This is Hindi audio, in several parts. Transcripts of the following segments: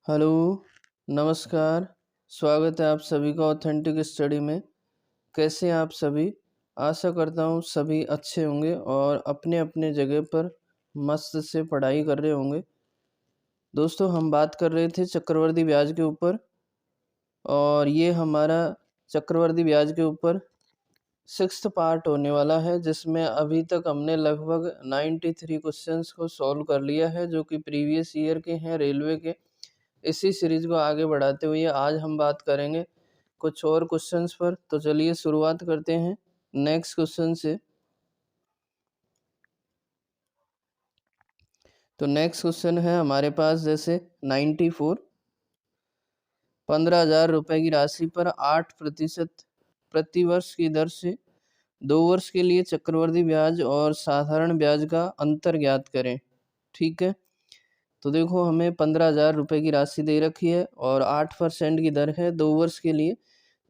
हेलो, नमस्कार। स्वागत है आप सभी का ऑथेंटिक स्टडी में। कैसे हैं आप सभी? आशा करता हूँ सभी अच्छे होंगे और अपने-अपने जगह पर मस्त से पढ़ाई कर रहे होंगे। दोस्तों हम बात कर रहे थे चक्रवृद्धि ब्याज के ऊपर और ये हमारा चक्रवृद्धि ब्याज के ऊपर 6th पार्ट होने वाला है, जिसमें अभी तक हमने लगभग 93 क्वेश्चंस को सॉल्व कर लिया है, जो कि प्रीवियस ईयर के हैं रेलवे के। इसी सीरीज को आगे बढ़ाते हुए आज हम बात करेंगे कुछ और क्वेश्चंस पर। तो चलिए शुरुआत करते हैं नेक्स्ट क्वेश्चन से। तो नेक्स्ट क्वेश्चन है हमारे पास जैसे 94। 15,000 रुपये की राशि पर 8% प्रति वर्ष की दर से 2 वर्ष के लिए चक्रवृद्धि ब्याज और साधारण ब्याज का अंतर ज्ञात करें। ठीक है, तो देखो हमें 15,000 रुपये की राशि दे रखी है और 8% की दर है 2 वर्ष के लिए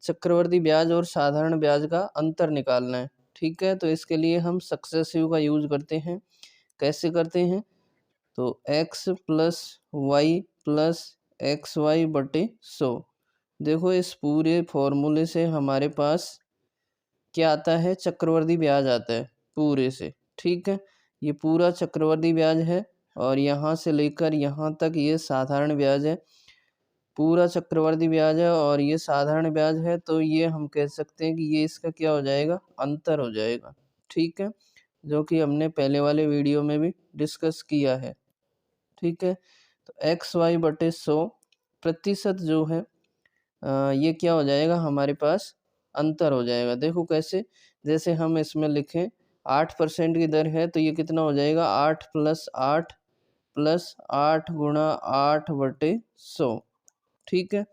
चक्रवृद्धि ब्याज और साधारण ब्याज का अंतर निकालना है। ठीक है, तो इसके लिए हम सक्सेसिव का यूज करते हैं। कैसे करते हैं? तो x plus y plus x y बटे 100। देखो इस पूरे फॉर्मूले से हमारे पास क्या आता है? चक्रवृद्धि ब्याज आता है पूरे से। ठीक है, ये पूरा चक्रवृद्धि ब्याज है और यहाँ से लेकर यहाँ तक ये साधारण ब्याज है। पूरा चक्रवृद्धि ब्याज है और ये साधारण ब्याज है, तो ये हम कह सकते हैं कि ये इसका क्या हो जाएगा? अंतर हो जाएगा। ठीक है, जो कि हमने पहले वाले वीडियो में भी डिस्कस किया है। ठीक है, तो एक्स वाई बटे 100 प्रतिशत जो है ये क्या हो जाएगा? हमारे पास अंतर हो जाएगा। देखो कैसे? जैसे हम इसमें लिखें 8% की दर है, तो ये कितना हो जाएगा? 8 प्लस 8 गुणा 8 बटे 100। ठीक है,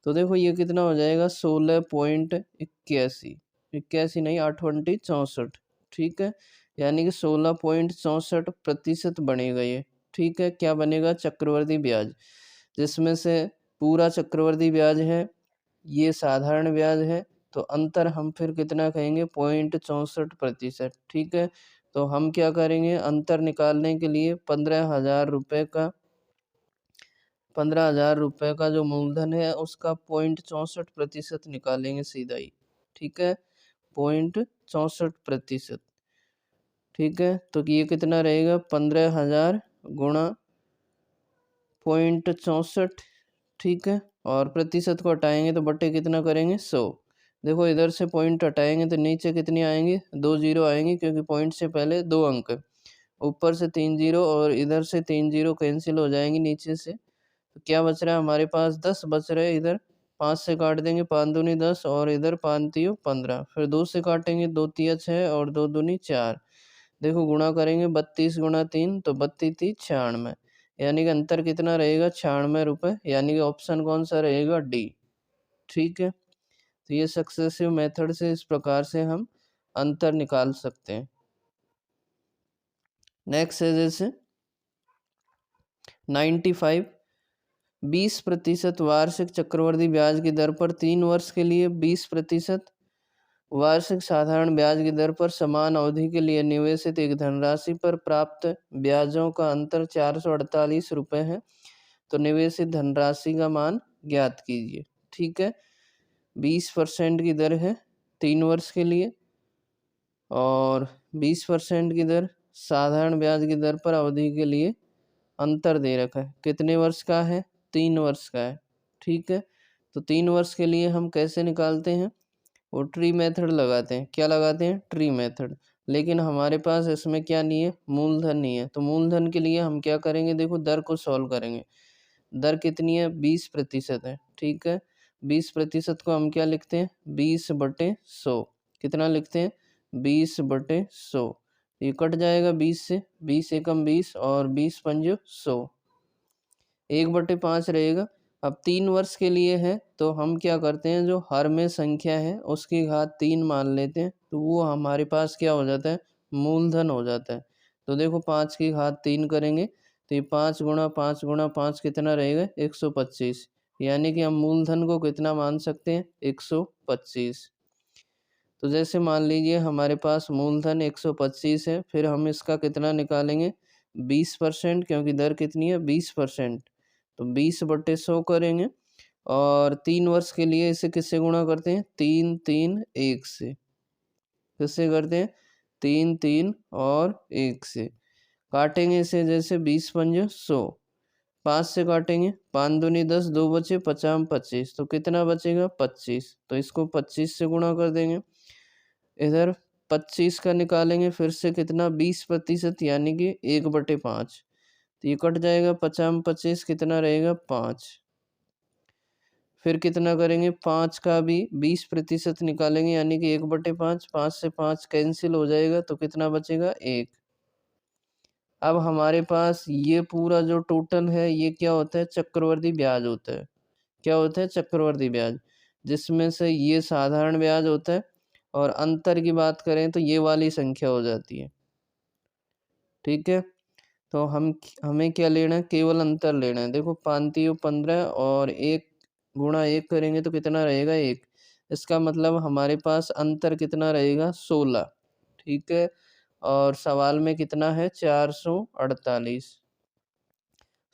तो देखो ये कितना हो जाएगा? 16.81। 81 नहीं, 8 64। ठीक है, यानी कि 16.64% बनेगा ये। ठीक है, क्या बनेगा? चक्रवृद्धि ब्याज, जिसमें से पूरा चक्रवृद्धि ब्याज है, ये साधारण ब्याज है, तो अंतर हम फिर कितना कहेंगे? 0.64%। ठीक है, तो हम क्या करेंगे? अंतर निकालने के लिए 15,000 रुपये का जो मूलधन है उसका 0.64% निकालेंगे सीधा ही। ठीक है, 0.64%। ठीक है, तो ये कितना रहेगा? 15,000 गुणा 0.64। ठीक है, और प्रतिशत को हटाएंगे तो बटे कितना करेंगे? 100। देखो इधर से पॉइंट हटाएंगे तो नीचे कितनी आएंगी? 2 जीरो आएंगी, क्योंकि पॉइंट से पहले 2 अंक है। ऊपर से 3 जीरो और इधर से 3 जीरो कैंसिल हो जाएंगी नीचे से। तो क्या बच रहा है हमारे पास? 10 बच रहे हैं। इधर 5 से काट देंगे, 5 दूनी 10 और इधर 5 तियो 15। फिर 2 से काटेंगे, 2 तिया 6 और 2 दूनी 4। देखो गुणा करेंगे 32 गुणा 3 तो 32 3 96, यानी कि अंतर कितना रहेगा? 96 रुपये, यानी कि ऑप्शन कौन सा रहेगा? डी। ठीक है, तो ये सक्सेसिव मेथड से इस प्रकार से हम अंतर निकाल सकते हैं। नेक्स्ट है जैसे 95। 20% वार्षिक चक्रवृद्धि ब्याज की दर पर 3 वर्ष के लिए 20% वार्षिक साधारण ब्याज की दर पर समान अवधि के लिए निवेशित एक धनराशि पर प्राप्त ब्याजों का अंतर 448 रुपये है। तो निवेशित धनराशि का मान ज्ञात कीजिए। ठीक है, 20% की दर है 3 वर्ष के लिए और 20% की दर साधारण ब्याज की दर पर अवधि के लिए अंतर दे रखा है। कितने वर्ष का है? 3 वर्ष का है। ठीक है, तो 3 वर्ष के लिए हम कैसे निकालते हैं? वो ट्री मेथड लगाते हैं। क्या लगाते हैं? Tree method. लेकिन हमारे पास इसमें क्या नहीं है? मूलधन नहीं है। तो मूलधन के लिए हम क्या करेंगे? देखो दर को सॉल्व करेंगे। दर कितनी है? 20% है। ठीक है, 20% को हम क्या लिखते हैं? 20/100। कितना लिखते हैं? 20/100। ये कट जाएगा 20 से, 20 एकम 20 और 20 पंजो 100। 1/5 रहेगा। अब 3 वर्ष के लिए है, तो हम क्या करते हैं? जो हर में संख्या है उसकी घात 3 मान लेते हैं, तो वो हमारे पास क्या हो जाता है? मूलधन हो जाता है। तो देखो 5 की घात 3 करेंगे तो ये 5 गुणा 5 गुणा 5 कितना रहेगा? 125। यानी कि हम मूलधन को कितना मान सकते हैं? 125। तो जैसे मान लीजिए हमारे पास मूलधन 125 है, फिर हम इसका कितना निकालेंगे? 20%, क्योंकि दर कितनी है? 20%। तो 20/100 करेंगे और 3 वर्ष के लिए इसे किससे गुणा करते हैं? 3, 3, 1 से। किससे करते हैं? 3, 3 और 1 से। काटेंगे इसे जैसे 20 पंजे 100, 5 से काटेंगे, 5 दूनी 10, 2 बचे, 50 25, तो कितना बचेगा? 25। तो इसको 25 से गुणा कर देंगे। इधर 25 का निकालेंगे फिर से कितना? 20% यानी कि 1/5। तो ये कट जाएगा, 50 25 कितना रहेगा? 5। फिर कितना करेंगे? 5 का भी 20% निकालेंगे यानी कि 1/5, 5 से 5 कैंसिल हो जाएगा तो कितना बचेगा? 1। अब हमारे पास ये पूरा जो टोटल है ये क्या होता है? चक्रवर्ती ब्याज होता है। क्या होता है? चक्रवर्ती ब्याज, जिसमें से ये साधारण ब्याज होता है और अंतर की बात करें तो ये वाली संख्या हो जाती है। ठीक है, तो हमें क्या लेना है? केवल अंतर लेना है। देखो 5 15 और 1 गुणा 1 करेंगे तो कितना रहेगा? 1। इसका मतलब हमारे पास अंतर कितना रहेगा? 16। ठीक है, और सवाल में कितना है? 448।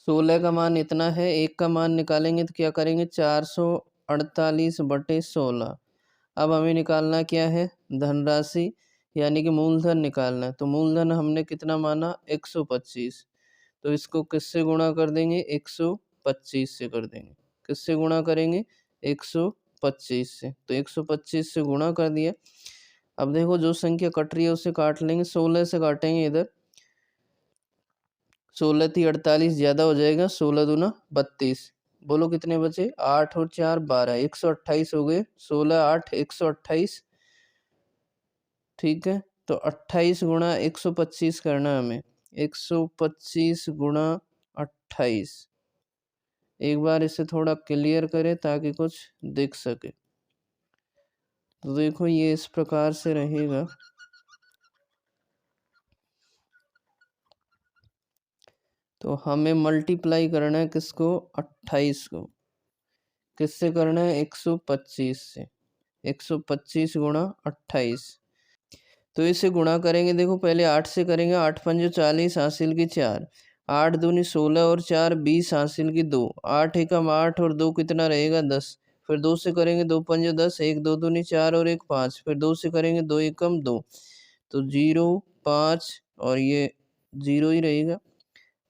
16 का मान इतना है, 1 का मान निकालेंगे तो क्या करेंगे? 448/16। अब हमें निकालना क्या है? धनराशि यानी कि मूलधन निकालना है। तो मूलधन हमने कितना माना? 125। तो इसको किससे गुणा कर देंगे? 125 से कर देंगे। किससे गुणा करेंगे? 125 से। तो 125 से गुणा कर दिया। अब देखो जो संख्या कट रही है उसे काट लेंगे, 16 से काटेंगे इधर। 16 थी 48 ज़्यादा हो जाएगा, 16 दूना 32। बोलो कितने बचे? 8 और 4 12, 128 हो गए। 16 8 128। ठीक है, तो 28 गुणा 125 करना है हमें। 125 गुणा 28। एक बार इसे थोड़ा क्लियर करें ताकि कुछ दिख सके। तो देखो ये इस प्रकार से रहेगा। तो हमें मल्टीप्लाई करना है किसको? 28 को। किससे करना है? 125 से। 125 गुणा 28। तो इसे गुणा करेंगे, देखो पहले 8 से करेंगे। 8 पंजे 40, हासिल की 4। 8 दूनी 16 और 4 20, हासिल की 2। 8 एकम 8 और 2 कितना रहेगा? 10। फिर 2 से करेंगे, 2 पंजे 10, 1 2 दूनी 4 और 1 5। फिर 2 से करेंगे, 2 एकम 2, तो 0 5 और ये 0 ही रहेगा।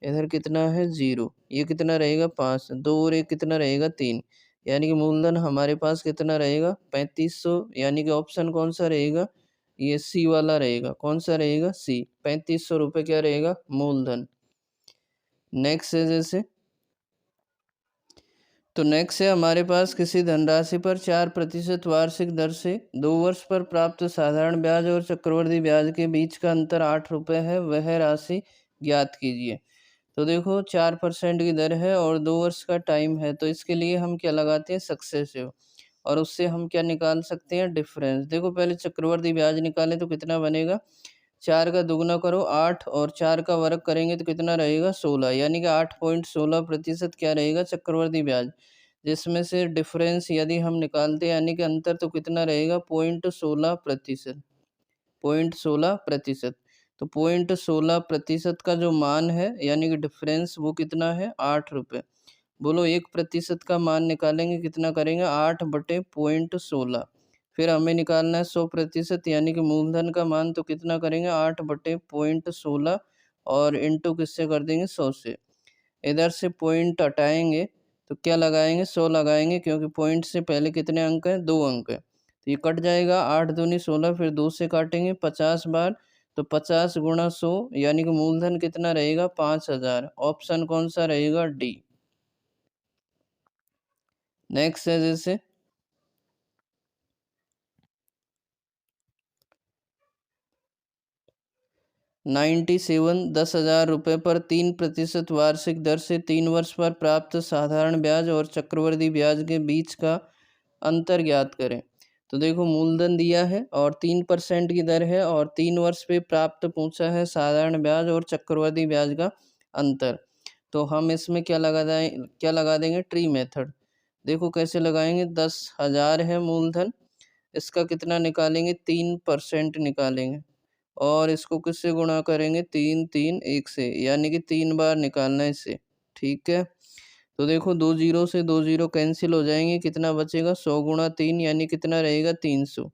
इधर कितना है? 0। ये कितना रहेगा? 5। 2 और 1 कितना रहेगा? 3। यानी कि मूलधन हमारे पास कितना रहेगा? 3500। यानी कि ऑप्शन कौन सा रहेगा? ये सी वाला रहेगा। कौन सा रहेगा? सी। 3500 रुपये क्या रहेगा? मूलधन। नेक्स्ट है जैसे, तो नेक्स्ट है हमारे पास किसी धनराशि पर 4% वार्षिक दर से 2 वर्ष पर प्राप्त साधारण ब्याज और चक्रवर्ती ब्याज के बीच का अंतर 8 रुपये है, वह राशि ज्ञात कीजिए। तो देखो 4% की दर है और 2 वर्ष का टाइम है, तो इसके लिए हम क्या लगाते हैं? सक्सेसिव। और उससे हम क्या निकाल सकते हैं? डिफरेंस। देखो पहले चक्रवर्ती ब्याज निकालें तो कितना बनेगा? 4 का दुगना करो 8 और 4 का वर्ग करेंगे तो कितना रहेगा? 16। यानी कि 8.16% क्या रहेगा? चक्रवर्ती ब्याज। जिसमें से डिफरेंस यदि हम निकालते हैं यानी कि अंतर, तो कितना रहेगा? 0.16%। 0.16%। तो 0.16% का जो मान है यानी कि डिफरेंस, वो कितना है? 8 रुपये। बोलो 1% का मान निकालेंगे, कितना करेंगे? 8/0.16। फिर हमें निकालना है 100% यानी कि मूलधन का मान, तो कितना करेंगे? 8/0.16 और इंटू किससे कर देंगे? 100 से। इधर से पॉइंट हटाएंगे तो क्या लगाएंगे? 100 लगाएंगे, क्योंकि पॉइंट से पहले कितने अंक हैं? 2 अंक है। तो ये कट जाएगा, 8 दूनी 16, फिर 2 से काटेंगे 50 बार, तो 50 गुणा 100 यानी कि मूलधन कितना रहेगा? 5000। ऑप्शन कौन सा रहेगा? डी। नेक्स्ट है जैसे, 97 10,000 रुपये पर 3% वार्षिक दर से 3 वर्ष पर प्राप्त साधारण ब्याज और चक्रवर्ती ब्याज के बीच का अंतर ज्ञात करें। तो देखो मूलधन दिया है और 3% की दर है और 3 वर्ष पे प्राप्त पूछा है साधारण ब्याज और चक्रवर्ती ब्याज का अंतर। तो हम इसमें क्या लगा देंगे? Tree method. देखो कैसे लगाएंगे? 10,000 है मूलधन, इसका कितना निकालेंगे? 3% निकालेंगे और इसको किससे गुणा करेंगे? 3 3 1 से, यानी कि 3 बार निकालना है इसे। ठीक है, तो देखो 2 जीरो से 2 जीरो कैंसिल हो जाएंगे, कितना बचेगा 100 गुणा 3 यानी कितना रहेगा 300।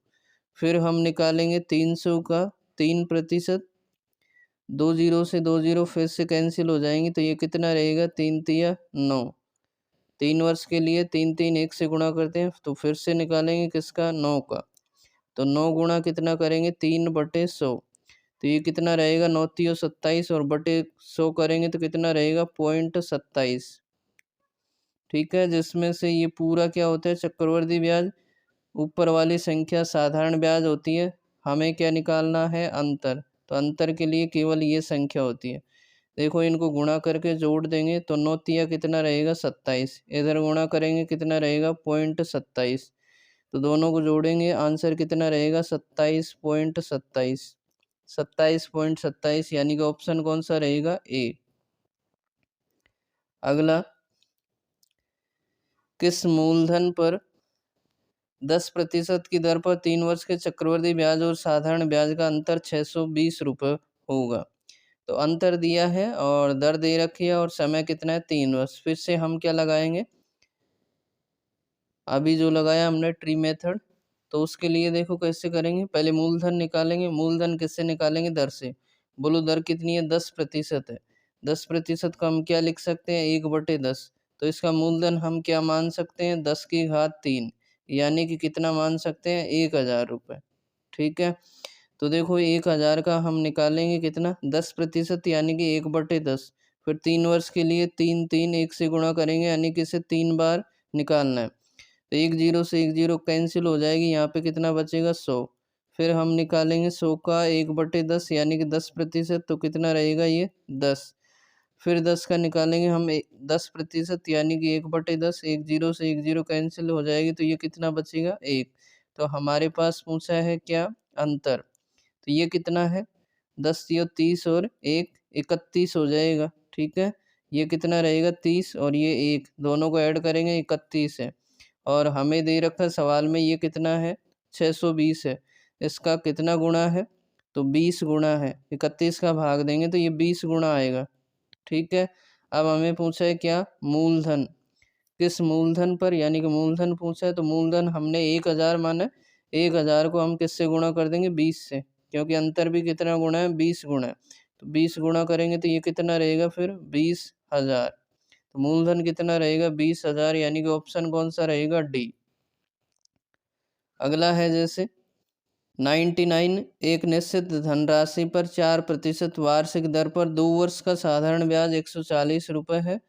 फिर हम निकालेंगे 300 का 3%। 2 जीरो से 2 जीरो फिर से कैंसिल हो जाएंगे, तो ये कितना रहेगा 3 तिया 9। 3 वर्ष के लिए 3 3 1 से गुणा करते हैं, तो फिर से निकालेंगे किसका 9 का। तो 9 गुणा कितना करेंगे 3/100। तो ये कितना रहेगा 9 तियो 27 और बटे 100 करेंगे तो कितना रहेगा 0.27। ठीक है, जिसमें से ये पूरा क्या होता है चक्रवर्ती ब्याज, ऊपर वाली संख्या साधारण ब्याज होती है। हमें क्या निकालना है अंतर, तो अंतर के लिए केवल ये संख्या होती है। देखो इनको गुणा करके जोड़ देंगे तो 9 तिया कितना रहेगा 27, इधर गुणा करेंगे कितना रहेगा 0.27। तो दोनों को जोड़ेंगे आंसर कितना रहेगा 27.27। 27.27 यानी कि ऑप्शन कौन सा रहेगा ए। अगला, किस मूलधन पर 10% की दर पर 3 वर्ष के चक्रवृद्धि ब्याज और साधारण ब्याज का अंतर 620 रुपये होगा। तो अंतर दिया है और दर दे रखी है और समय कितना है 3 वर्ष। फिर से हम क्या लगाएंगे, अभी जो लगाया हमने ट्री मेथड। तो उसके लिए देखो कैसे करेंगे, पहले मूलधन निकालेंगे। मूलधन किससे निकालेंगे, दर से। बोलो दर कितनी है 10% है। 10% को हम क्या लिख सकते हैं 1/10। तो इसका मूलधन हम क्या मान सकते हैं 10 की घात 3, यानी कि कितना मान सकते हैं 1000 रुपये। ठीक है, तो देखो 1000 का हम निकालेंगे कितना 10% यानी कि 1/10। फिर 3 वर्ष के लिए 3 3 1 से गुणा करेंगे, यानी कि इसे 3 बार निकालना है। तो 1 जीरो से 1 जीरो कैंसिल हो जाएगी, यहाँ पे कितना बचेगा 100। फिर हम निकालेंगे 100 का 1/10 यानी कि 10%, तो कितना रहेगा ये 10। फिर 10 का निकालेंगे हम 10% यानी कि 1/10। 1 जीरो से 1 जीरो कैंसिल हो जाएगी, तो ये कितना बचेगा 1। तो हमारे पास पूछा है क्या अंतर, तो ये कितना है 10 तियो 30 और 1 31 हो जाएगा। ठीक है, ये कितना रहेगा 30 और ये 1 दोनों को ऐड करेंगे 31 है। और हमें दे रखा है सवाल में ये कितना है 620 है। इसका कितना गुणा है, तो 20 गुणा है। 31 का भाग देंगे तो ये 20 गुणा आएगा। ठीक है, अब हमें पूछा है क्या मूलधन, किस मूलधन पर, यानी कि मूलधन पूछा है। तो मूलधन हमने 1000 माना, 1000 को हम किससे गुणा कर देंगे 20 से, क्योंकि अंतर भी कितना गुणा है 20 गुणा है। तो 20 गुणा करेंगे तो ये कितना रहेगा फिर 20,000। तो मूलधन कितना रहेगा 20,000, यानी कि ऑप्शन कौन सा रहेगा डी। अगला है जैसे 99 एक निश्चित धनराशि पर 4% वार्षिक दर पर 2 वर्ष का साधारण ब्याज 140 रुपये है।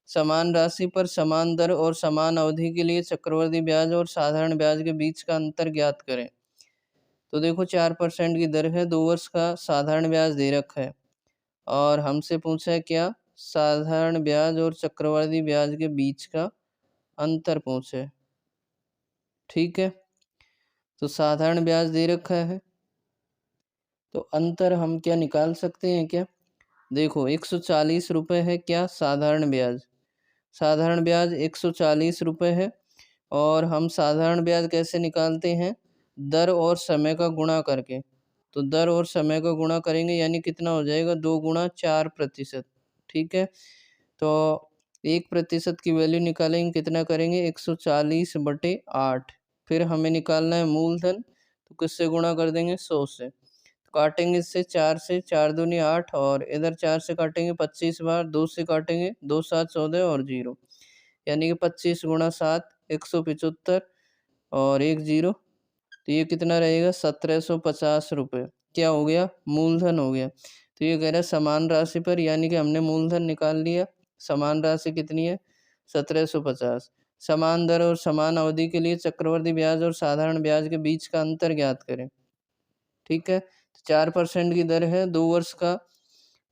समान राशि पर समान दर और समान अवधि के लिए चक्रवृद्धि ब्याज और साधारण ब्याज के बीच का अंतर ज्ञात करें। तो देखो 4% की दर है, 2 वर्ष का साधारण ब्याज दे रखा है और हमसे पूछा है क्या साधारण ब्याज और चक्रवृद्धि ब्याज के बीच का अंतर पूछे। ठीक है, तो साधारण ब्याज दे रखा है, तो अंतर हम क्या निकाल सकते हैं क्या, देखो 140 रुपये है क्या साधारण ब्याज। साधारण ब्याज 140 रुपये है और हम साधारण ब्याज कैसे निकालते हैं, दर और समय का गुणा करके। तो दर और समय का गुणा करेंगे यानी कितना हो जाएगा 2 गुणा 4%। ठीक है, तो 1% की वैल्यू निकालेंगे कितना करेंगे 140/8। फिर हमें निकालना है मूलधन, तो किससे गुणा कर देंगे 100 से। काटेंगे इससे 4 से, 4 दूनी 8 और इधर 4 से काटेंगे 25 बार, 2 से काटेंगे 2 7 14 और 0, यानी कि 25 गुणा 7 175 और 1 जीरो। तो ये कितना रहेगा 1750 रुपये। क्या हो गया मूलधन हो गया। तो ये कह रहा है समान राशि पर, यानी कि हमने मूलधन निकाल लिया। समान राशि कितनी है 1750। समान दर और समान अवधि के लिए चक्रवृद्धि ब्याज और साधारण ब्याज के बीच का अंतर ज्ञात करें। ठीक है, 4% की दर है, 2 वर्ष का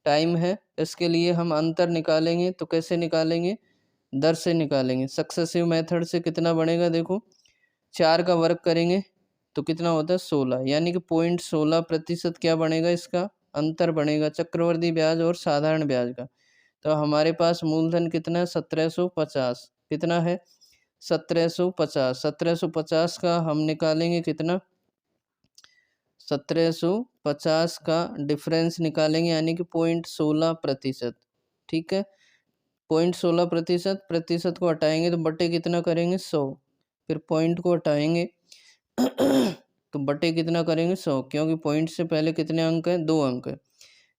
टाइम है, इसके लिए हम अंतर निकालेंगे तो कैसे निकालेंगे, दर से निकालेंगे। सक्सेसिव मेथड से कितना बनेगा, देखो 4 का वर्ग करेंगे तो कितना होता है 16, यानी कि 0.16% क्या बनेगा इसका अंतर बनेगा चक्रवृद्धि ब्याज और साधारण ब्याज का। तो हमारे पास मूलधन कितना है 1750, कितना है 1750। 1750 का हम निकालेंगे कितना 1750 का डिफरेंस निकालेंगे यानी कि 0.16%। ठीक है, 0.16%, प्रतिशत को हटाएंगे तो बटे कितना करेंगे 100, फिर पॉइंट को हटाएंगे तो बटे कितना करेंगे 100, क्योंकि पॉइंट से पहले कितने अंक हैं, 2 अंक है।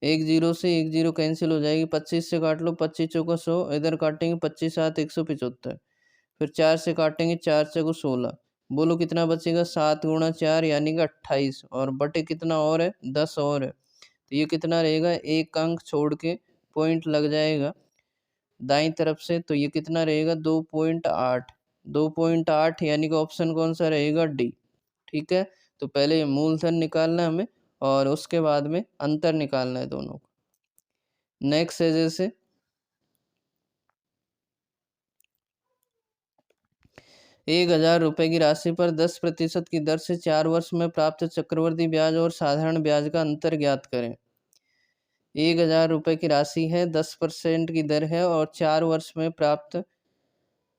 एक जीरो से एक जीरो कैंसिल हो जाएगी, 25 से काट लो, 25 चौका 100, इधर काटेंगे 25 7 175, फिर 4 से काटेंगे, 4 चौको 16, बोलो कितना बचेगा, 7 गुणा 4 यानी कि 28, और बटे कितना और है, 10 और है, तो ये कितना रहेगा, एक अंक छोड़ के पॉइंट लग जाएगा दाईं तरफ से, तो ये कितना रहेगा 2.8, 2.8 यानी कि ऑप्शन कौन सा रहेगा, डी। ठीक है, तो पहले मूलधन निकालना है हमें और उसके बाद में अंतर निकालना है दोनों को। नेक्स्ट है जैसे 1,000 रुपए की राशि पर 10% की दर से 4 वर्ष में प्राप्त चक्रवृद्धि ब्याज और साधारण ब्याज का अंतर ज्ञात करें। 1,000 रुपए की राशि है, 10% की दर है और 4 वर्ष में प्राप्त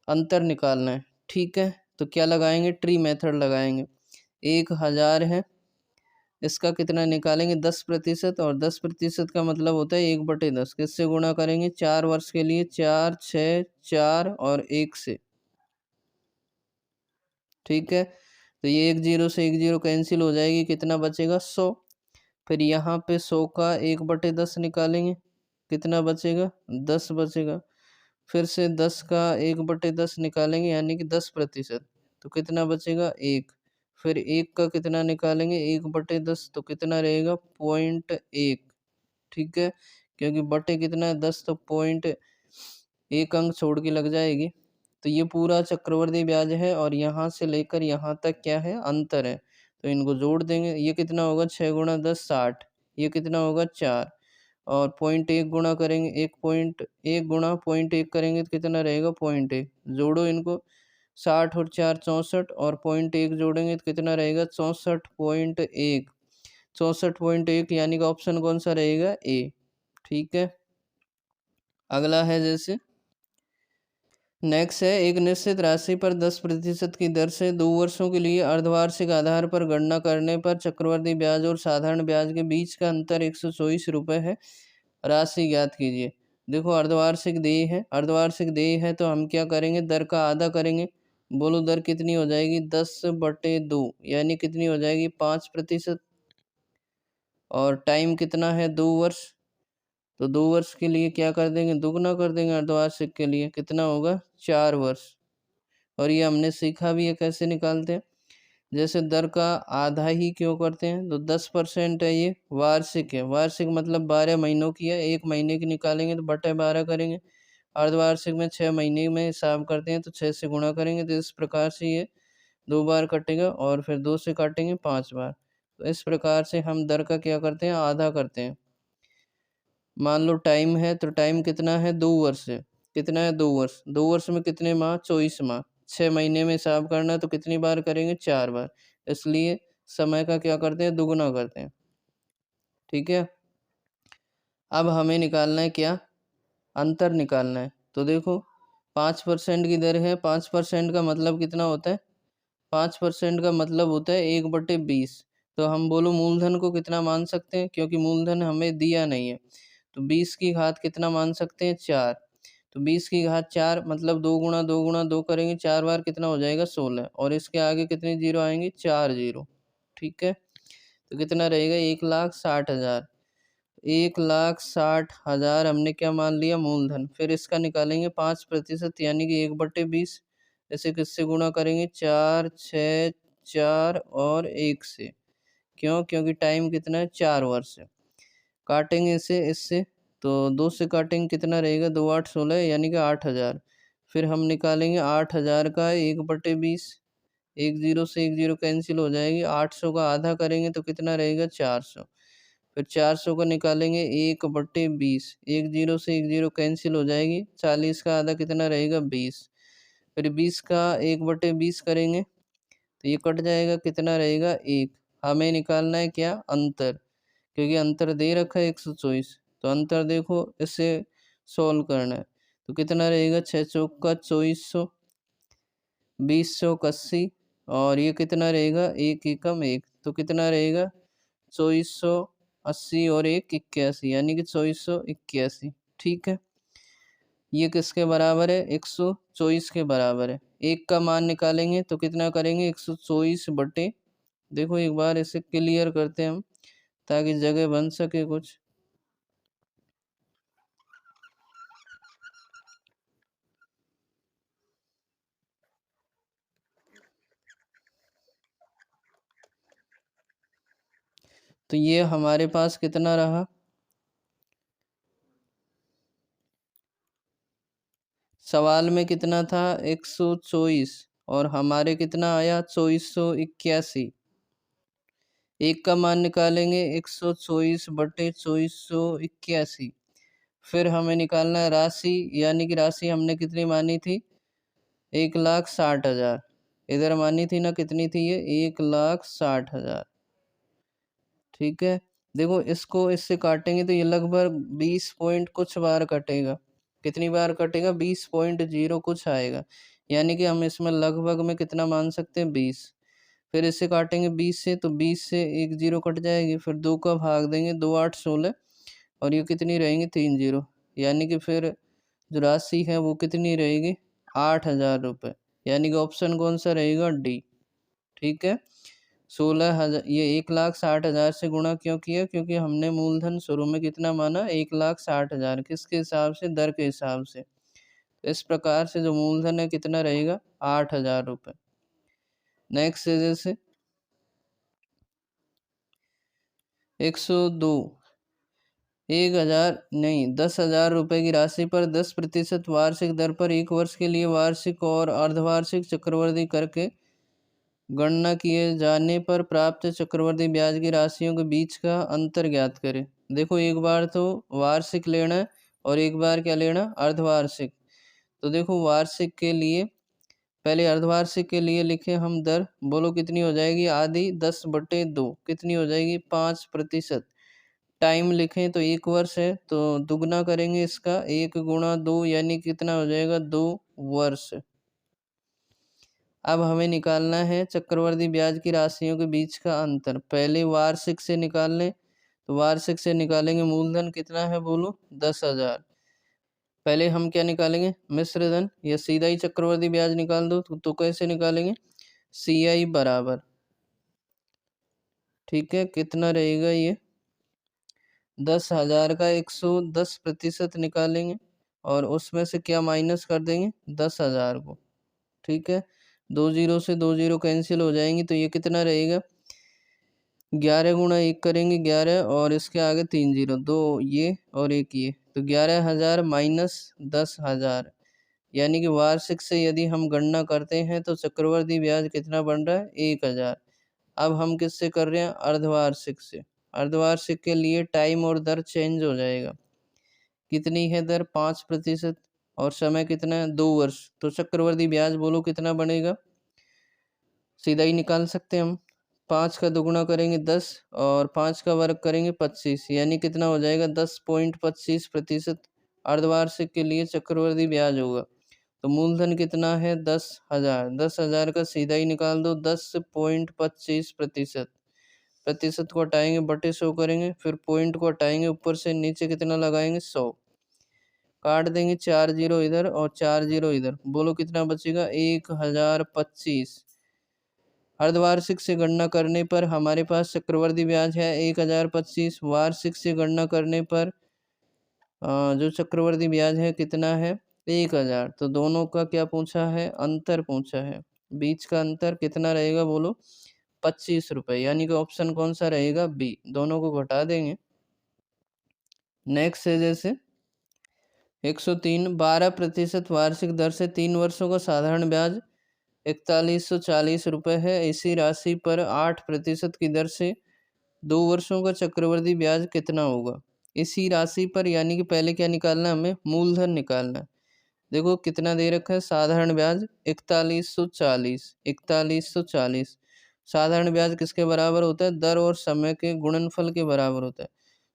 अंतर निकालना है। ठीक है, तो क्या लगाएंगे, ट्री मेथड लगाएंगे। 1,000 है, इसका कितना निकालेंगे 10%, और 10% का मतलब होता है 1/10, किससे गुणा करेंगे, 4 वर्ष के लिए 4 6 4 और 1 से। ठीक है, तो ये 1 जीरो से 1 जीरो कैंसिल हो जाएगी, कितना बचेगा 100, फिर यहाँ पे 100 का 1/10 निकालेंगे, कितना बचेगा 10 बचेगा, फिर से 10 का 1/10 निकालेंगे यानी कि 10%, तो कितना बचेगा 1, फिर 1 का कितना निकालेंगे 1/10, तो कितना रहेगा 0.1। ठीक है, क्योंकि बटे कितना है 10, तो पॉइंट एक अंक छोड़ के लग जाएगी। तो ये पूरा चक्रवर्ती ब्याज है और यहाँ से लेकर यहाँ तक क्या है, अंतर है, तो इनको जोड़ देंगे, ये कितना होगा 6 गुणा 10 60, ये कितना होगा 4, और 0.1 गुणा करेंगे, 1.1 गुणा 0.1 करेंगे तो कितना रहेगा 0.1, जोड़ो इनको, 60 और 4 64, और 0.1 जोड़ेंगे तो कितना रहेगा 64.1, 64.1 यानी कि ऑप्शन कौन सा रहेगा, ए। ठीक है, अगला है जैसे नेक्स्ट है, एक निश्चित राशि पर 10% की दर से 2 वर्षों के लिए अर्धवार्षिक आधार पर गणना करने पर चक्रवर्ती ब्याज और साधारण ब्याज के बीच का अंतर 124 रुपये है, राशि ज्ञात कीजिए। देखो अर्धवार्षिक देय है, अर्धवार्षिक देय है तो हम क्या करेंगे, दर का आधा करेंगे, बोलो दर कितनी हो जाएगी 10/2 यानी कितनी हो जाएगी 5%, और टाइम कितना है 2 वर्ष, तो 2 वर्ष के लिए क्या कर देंगे, दुगना कर देंगे, अर्धवार्षिक के लिए कितना होगा 4 वर्ष। और ये हमने सीखा भी है कैसे निकालते हैं, जैसे दर का आधा ही क्यों करते हैं, तो 10% है, ये वार्षिक है, वार्षिक मतलब 12 महीनों की है, 1 महीने की निकालेंगे तो बटे 12 करेंगे, अर्धवार्षिक में 6 महीने में हिसाब करते हैं तो 6 से गुणा करेंगे, तो इस प्रकार से ये 2 बार कटेगा और फिर 2 से काटेंगे 5 बार, तो इस प्रकार से हम दर का क्या करते हैं, आधा करते हैं। मान लो टाइम है, तो टाइम कितना है 2 वर्ष है, कितना है 2 वर्ष, 2 वर्ष में कितने माह 24 माह, 6 महीने में हिसाब करना है तो कितनी बार करेंगे 4 बार, इसलिए समय का क्या करते हैं, दुगुना करते हैं। ठीक है, अब हमें निकालना है क्या, अंतर निकालना है, तो देखो 5% की दर है, 5% का मतलब कितना होता है, 5% का मतलब होता है 1/20, तो हम बोलो मूलधन को कितना मान सकते हैं, क्योंकि मूलधन हमें दिया नहीं है, तो 20 की घात कितना मान सकते हैं 4, तो 20 की घात 4 मतलब 2 गुणा 2 गुणा 2 करेंगे 4 बार, कितना हो जाएगा 16, और इसके आगे कितने जीरो आएंगे 4 जीरो। ठीक है, तो कितना रहेगा 1,60,000, 1,60,000 हमने क्या मान लिया मूलधन, फिर इसका निकालेंगे 5% यानी कि 1/20, इसे किससे गुणा करेंगे 4 6 4 और 1 से, क्यों, क्योंकि टाइम कितना है 4 वर्ष है, काटेंगे इसे इससे, तो 2 से काटेंगे कितना रहेगा 2 8 16 यानी कि 8,000, फिर हम निकालेंगे 8,000 का 1/20, 1 जीरो से 1 जीरो कैंसिल हो जाएगी, 800 का आधा करेंगे तो कितना रहेगा 400, फिर 400 का निकालेंगे 1/20, 1 जीरो से 1 जीरो कैंसिल हो जाएगी, 40 का आधा कितना रहेगा 20, फिर 20 का 1/20 करेंगे तो ये कट जाएगा, कितना रहेगा 1, हमें निकालना है क्या, अंतर, क्योंकि अंतर दे रखा है 124, तो अंतर देखो इसे सॉल्व करना है, तो कितना रहेगा 6 चौक का 2400, 20 चौक 80, और ये कितना रहेगा 1 एकम 1, तो कितना रहेगा 2480 और 1 81 यानी कि 2481। ठीक है, ये किसके बराबर है? 124 के बराबर है। एक का मान निकालेंगे तो कितना करेंगे? 124 बटे, देखो एक बार इसे क्लियर करते हैं हम ताकि जगह बन सके कुछ। तो ये हमारे पास कितना रहा? सवाल में कितना था? 124 और हमारे कितना आया? 2481। एक का मान निकालेंगे 124 बटे 2481। फिर हमें निकालना है राशि, यानी कि राशि हमने कितनी मानी थी? 1,60,000। इधर मानी थी ना, कितनी थी ये? 1,60,000। ठीक है। देखो इसको इससे काटेंगे तो ये लगभग 20 पॉइंट कुछ बार कटेगा। कितनी बार कटेगा? 20.0 कुछ आएगा। यानी कि हम इसमें लगभग में कितना मान सकते हैं? 20। फिर इससे काटेंगे 20 से, तो 20 से एक जीरो कट जाएगी, फिर 2 का भाग देंगे, 2 8 16, और ये कितनी रहेंगी? 3 जीरो। यानी कि फिर जो राशि है वो कितनी रहेगी? 8,000 रुपये। यानी कि ऑप्शन कौन सा रहेगा? डी। ठीक है। 16,000, ये 1,60,000 से गुणा क्यों किया? क्योंकि हमने मूलधन शुरू में कितना माना? 1,60,000। किसके हिसाब से? दर के हिसाब से। तो इस प्रकार से जो मूलधन है कितना रहेगा? 8,000 रुपये। नेक्स्ट है जैसे 102, 1,000 नहीं, 10,000 रुपये की राशि पर 10% वार्षिक दर पर 1 वर्ष के लिए वार्षिक और अर्धवार्षिक चक्रवृद्धि करके गणना किए जाने पर प्राप्त चक्रवृद्धि ब्याज की राशियों के बीच का अंतर ज्ञात करें। देखो एक बार तो वार्षिक लेना है और एक बार क्या लेना? अर्धवार्षिक। तो देखो वार्षिक के लिए पहले अर्धवार्षिक के लिए लिखे हम दर, बोलो कितनी हो जाएगी? आधी 10/2 कितनी हो जाएगी? 5%। टाइम लिखें तो 1 वर्ष है, तो दुगना करेंगे इसका, 1 गुणा 2 यानी कितना हो जाएगा? 2 वर्ष। अब हमें निकालना है चक्रवृद्धि ब्याज की राशियों के बीच का अंतर। पहले वार्षिक से निकाल लें, तो वार्षिक से निकालेंगे मूलधन कितना है? बोलो 10,000। पहले हम क्या निकालेंगे? मिश्र धन, या सीधा ही चक्रवृद्धि ब्याज निकाल दो। तो कैसे निकालेंगे? CI बराबर, ठीक है, कितना रहेगा ये? 10,000 का 110% निकालेंगे और उसमें से क्या माइनस कर देंगे? 10,000 को। ठीक है। 2 जीरो से 2 जीरो कैंसिल हो जाएंगी, तो ये कितना रहेगा? 11 गुणा 1 करेंगे 11, और इसके आगे 3 जीरो, 2 ये और 1 ये, तो 11,000 माइनस 10,000। यानी कि वार्षिक से यदि हम गणना करते हैं तो चक्रवृद्धि ब्याज कितना बन रहा है? 1,000। अब हम किससे कर रहे हैं? अर्धवार्षिक से। अर्धवार्षिक के लिए टाइम और दर चेंज हो जाएगा। कितनी है दर? 5%। और समय कितना है? 2 वर्ष। तो चक्रवृद्धि ब्याज बोलो कितना बनेगा? सीधा ही निकाल सकते हैं हम। 5 का दुगुना करेंगे 10 और 5 का वर्ग करेंगे 25, यानी कितना हो जाएगा? 10.25% अर्धवार्षिक के लिए चक्रवृद्धि ब्याज होगा। तो मूलधन कितना है? 10,000। 10,000 का सीधा ही निकाल दो, 10.25%। प्रतिशत को हटाएंगे, बटे 100 करेंगे, फिर पॉइंट को हटाएंगे, ऊपर से नीचे कितना लगाएंगे? 100। काट देंगे 4 जीरो इधर और 4 जीरो इधर, बोलो कितना बचेगा? 1,025। अर्धवार्षिक से गणना करने पर हमारे पास चक्रवृद्धि ब्याज है 1,025। वार्षिक से गणना करने पर जो चक्रवृद्धि ब्याज है कितना है? 1,000। तो दोनों का क्या पूछा है? अंतर पूछा है। बीच का अंतर कितना रहेगा? बोलो 25 रुपये। यानी कि ऑप्शन कौन सा रहेगा? बी। दोनों को घटा देंगे। नेक्स्ट है जैसे 103, 12% वार्षिक दर से 3 वर्षों का साधारण ब्याज 4140 रुपये है। इसी राशि पर 8% की दर से 2 वर्षों का चक्रवृद्धि ब्याज कितना होगा? इसी राशि पर, यानी कि पहले क्या निकालना है हमें? मूलधन निकालना है। देखो कितना दे रखा है? साधारण ब्याज 4140। 4140 साधारण ब्याज किसके बराबर होता है? दर और समय के गुणनफल के बराबर होता है।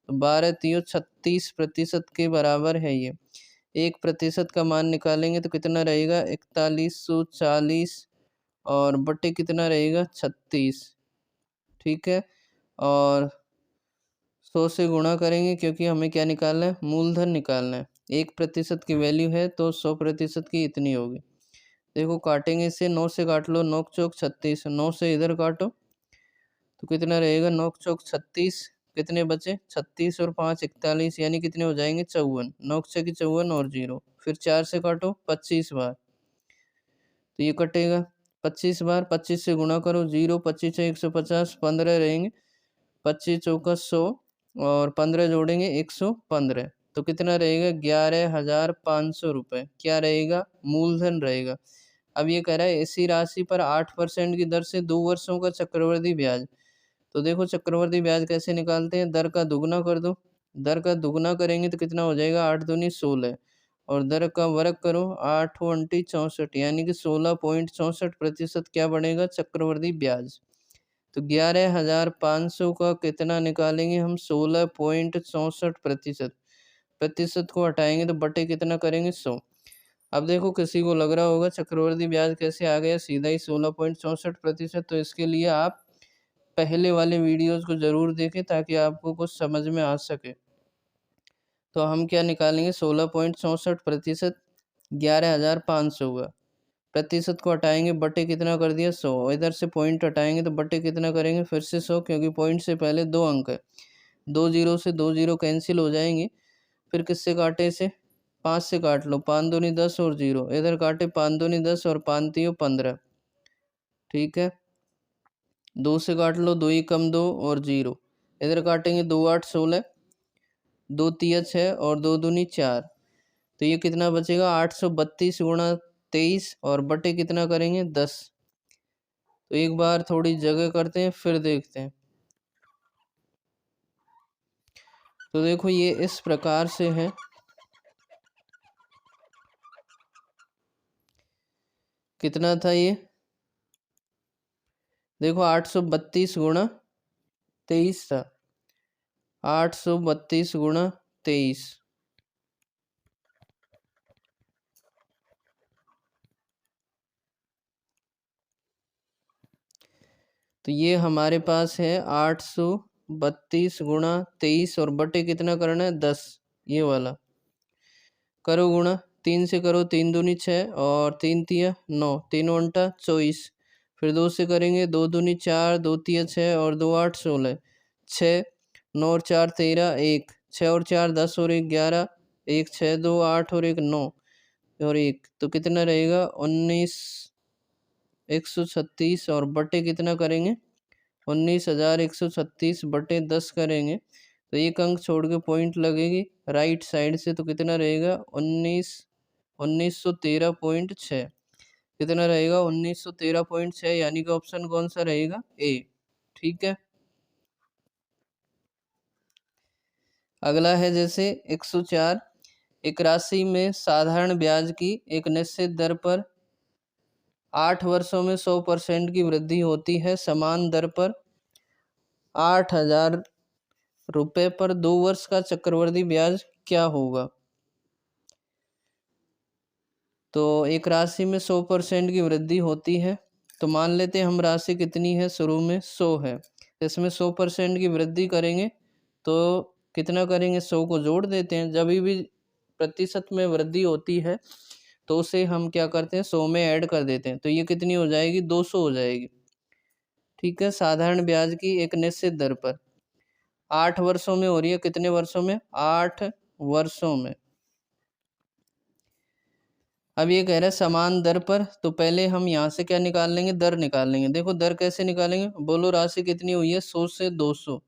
तो 12 तियो 36% के बराबर है ये। 1% का मान निकालेंगे तो कितना रहेगा? 4140 और बटे कितना रहेगा? 36। ठीक है। और 100 से गुणा करेंगे क्योंकि हमें क्या निकालना है? मूलधन निकालना है। 1% की वैल्यू है तो 100% की इतनी होगी। देखो काटेंगे इसे, 9 से काट लो, 9 चौक 36, 9 से इधर काटो तो कितना रहेगा, 9 चौक 36, कितने बचे 36 और 5 41, यानी कितने हो जाएंगे 54, 9 छः की 54 और 0, फिर 4 से काटो 25 बार तो ये कटेगा 25 बार, 25 से गुणा करो, 0 25 है 150, 15 रहेंगे, 25 चौका 100 और 15 जोड़ेंगे 115, तो कितना रहेगा 11,500 रुपये, क्या रहेगा मूलधन रहेगा। अब ये कह रहा है इसी राशि पर 8% की दर से 2 वर्षों का चक्रवृद्धि ब्याज। तो देखो चक्रवृद्धि ब्याज कैसे निकालते हैं, दर का दुगना कर दो, दर का दुगना करेंगे तो कितना हो जाएगा 8 दूनी 16 और दर का वर्ग करो, 8 अंटी 64, यानी कि 16.64% क्या बढ़ेगा चक्रवृद्धि ब्याज। तो 11,500 का कितना निकालेंगे हम, 16.64%, प्रतिशत को हटाएंगे तो बटे कितना करेंगे 100। अब देखो किसी को लग रहा होगा चक्रवृद्धि ब्याज कैसे आ गया सीधा ही 16.64%, तो इसके लिए आप पहले वाले वीडियोस को जरूर देखें ताकि आपको कुछ समझ में आ सके। तो हम क्या निकालेंगे 16.64%, 11,500 का प्रतिशत को हटाएंगे बटे कितना कर दिया 100, इधर से पॉइंट हटाएंगे तो बटे कितना करेंगे फिर से 100, क्योंकि पॉइंट से पहले 2 अंक है, 2 जीरो से 2 जीरो कैंसिल हो जाएंगे। फिर किससे काटे इसे, 5 से काट लो, 5 दूनी 10 और 0, इधर काटे 5 दूनी 10 और 5 तीय 15, ठीक है। 2 से काट लो, 2 ही कम 2 और 0, इधर काटेंगे 2 8 16, 2 तिया 6 और 2 दूनी 4, तो ये कितना बचेगा 832 गुणा 23 और बटे कितना करेंगे 10। तो एक बार थोड़ी जगह करते हैं फिर देखते हैं। तो देखो ये इस प्रकार से है, कितना था ये, देखो 832 गुणा 23 था, 832 गुणा 23, तो ये हमारे पास है 832 गुणा 23 और बटे कितना करना है 10, ये वाला करो गुणा, 3 से करो, 3 दूनी 6 और 3 तिया 9, 3 उल्टा 24, फिर 2 से करेंगे, 2 दूनी 4, 2 तिया 6 और 2 8 16, 6 9 और 4 13, 1 6 और 4 10 और 1 11, 1 6 2 8 और 1 9 और 1, तो कितना रहेगा 19 136 और बटे कितना करेंगे 19,136 बटे 10 करेंगे तो एक अंक छोड़ के पॉइंट लगेगी राइट साइड से, तो कितना रहेगा 1913.6, कितना रहेगा 1913.6, यानी कि ऑप्शन कौन सा रहेगा ए, ठीक है। अगला है जैसे 104, एक राशि में साधारण ब्याज की एक निश्चित दर पर 8 वर्षों में 100% की वृद्धि होती है, समान दर पर 8,000 रुपये पर 2 वर्ष का चक्रवृद्धि ब्याज क्या होगा। तो एक राशि में 100% की वृद्धि होती है, तो मान लेते हैं हम राशि कितनी है, शुरू में 100 है, इसमें 100% की वृद्धि करेंगे तो कितना करेंगे 100 को जोड़ देते हैं, जब भी प्रतिशत में वृद्धि होती है तो उसे हम क्या करते हैं 100 में ऐड कर देते हैं, तो ये कितनी हो जाएगी 200 हो जाएगी, ठीक है। साधारण ब्याज की एक निश्चित दर पर 8 वर्षों में हो रही है, कितने वर्षों में 8 वर्षों में। अब ये कह रहा है समान दर पर, तो पहले हम यहाँ से क्या निकाल लेंगे, दर निकाल लेंगे। देखो दर कैसे निकालेंगे, बोलो राशि कितनी हुई है 100 से 200,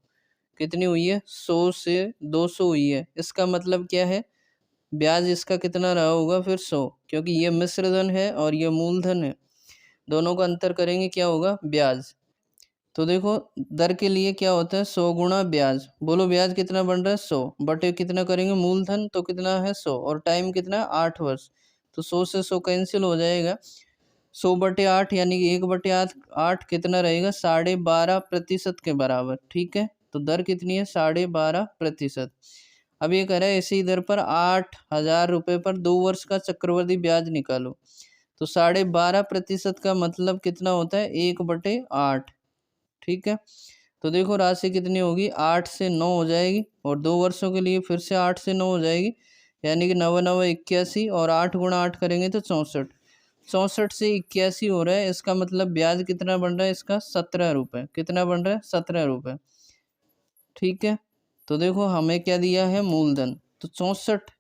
कितनी हुई है 100 से 200 हुई है, इसका मतलब क्या है ब्याज इसका कितना रहा होगा फिर 100, क्योंकि ये मिश्र धन है और ये मूलधन है, दोनों का अंतर करेंगे क्या होगा ब्याज। तो देखो दर के लिए क्या होता है 100 गुणा ब्याज, बोलो ब्याज कितना बन रहा है 100 बटे कितना करेंगे मूलधन, तो कितना है 100 और टाइम कितना है 8 वर्ष, तो 100 से 100 कैंसिल हो जाएगा, 100 बटे 8 यानी कि 1 बटे 8 कितना रहेगा 12.5% के बराबर, ठीक है। तो दर कितनी है 12.5%। अब ये कह रहा है इसी दर पर 8,000 रुपये पर 2 वर्ष का चक्रवृद्धि ब्याज निकालो, तो 12.5% का मतलब कितना होता है 1/8, ठीक है। तो देखो राशि कितनी होगी 8 से 9 हो जाएगी और 2 वर्षों के लिए फिर से 8 से 9 हो जाएगी, यानी कि 9 9 81 और 8 गुणा 8 करेंगे तो 64। 64 से 81 हो रहा है, इसका मतलब ब्याज कितना बन रहा है इसका 17 रुपये। कितना बन रहा है 17 रुपये। ठीक है, तो देखो हमें क्या दिया है मूलधन, तो 64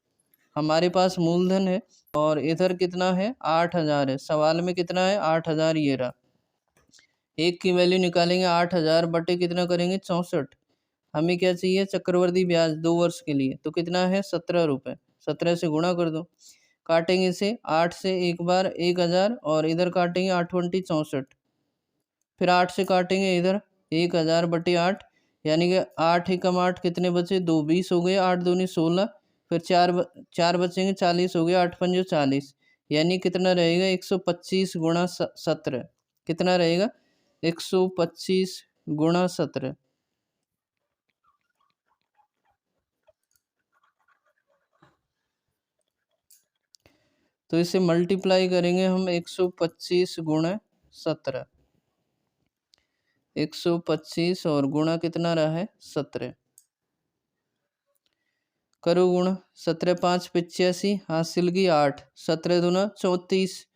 हमारे पास मूलधन है और इधर कितना है 8000 है। सवाल में कितना है 8000, ये रहा। एक की वैल्यू निकालेंगे 8000 बटे कितना करेंगे 64। हमें क्या चाहिए चक्रवर्ती ब्याज 2 वर्ष के लिए, तो कितना है 17 रुपये। 17 से गुणा कर दो, काटेंगे इसे 8 से एक बार 1000 और इधर काटेंगे 8 20 64, फिर 8 से काटेंगे इधर 1000 बटे 8, यानी कि 8 एकम 8 कितने बचे 2 20 हो गए, 8 दूनी 16, फिर 4 बचेंगे 40 हो गया, 8 पंजे 40, यानी कितना रहेगा 125 गुणा 17। कितना रहेगा 125 गुणा 17। तो इसे मल्टीप्लाई करेंगे हम 125 गुणा 17। 125 और गुणा कितना रहा है 17। करो गुणा, 17 5 85, हासिल की 8, 17 दूना 34,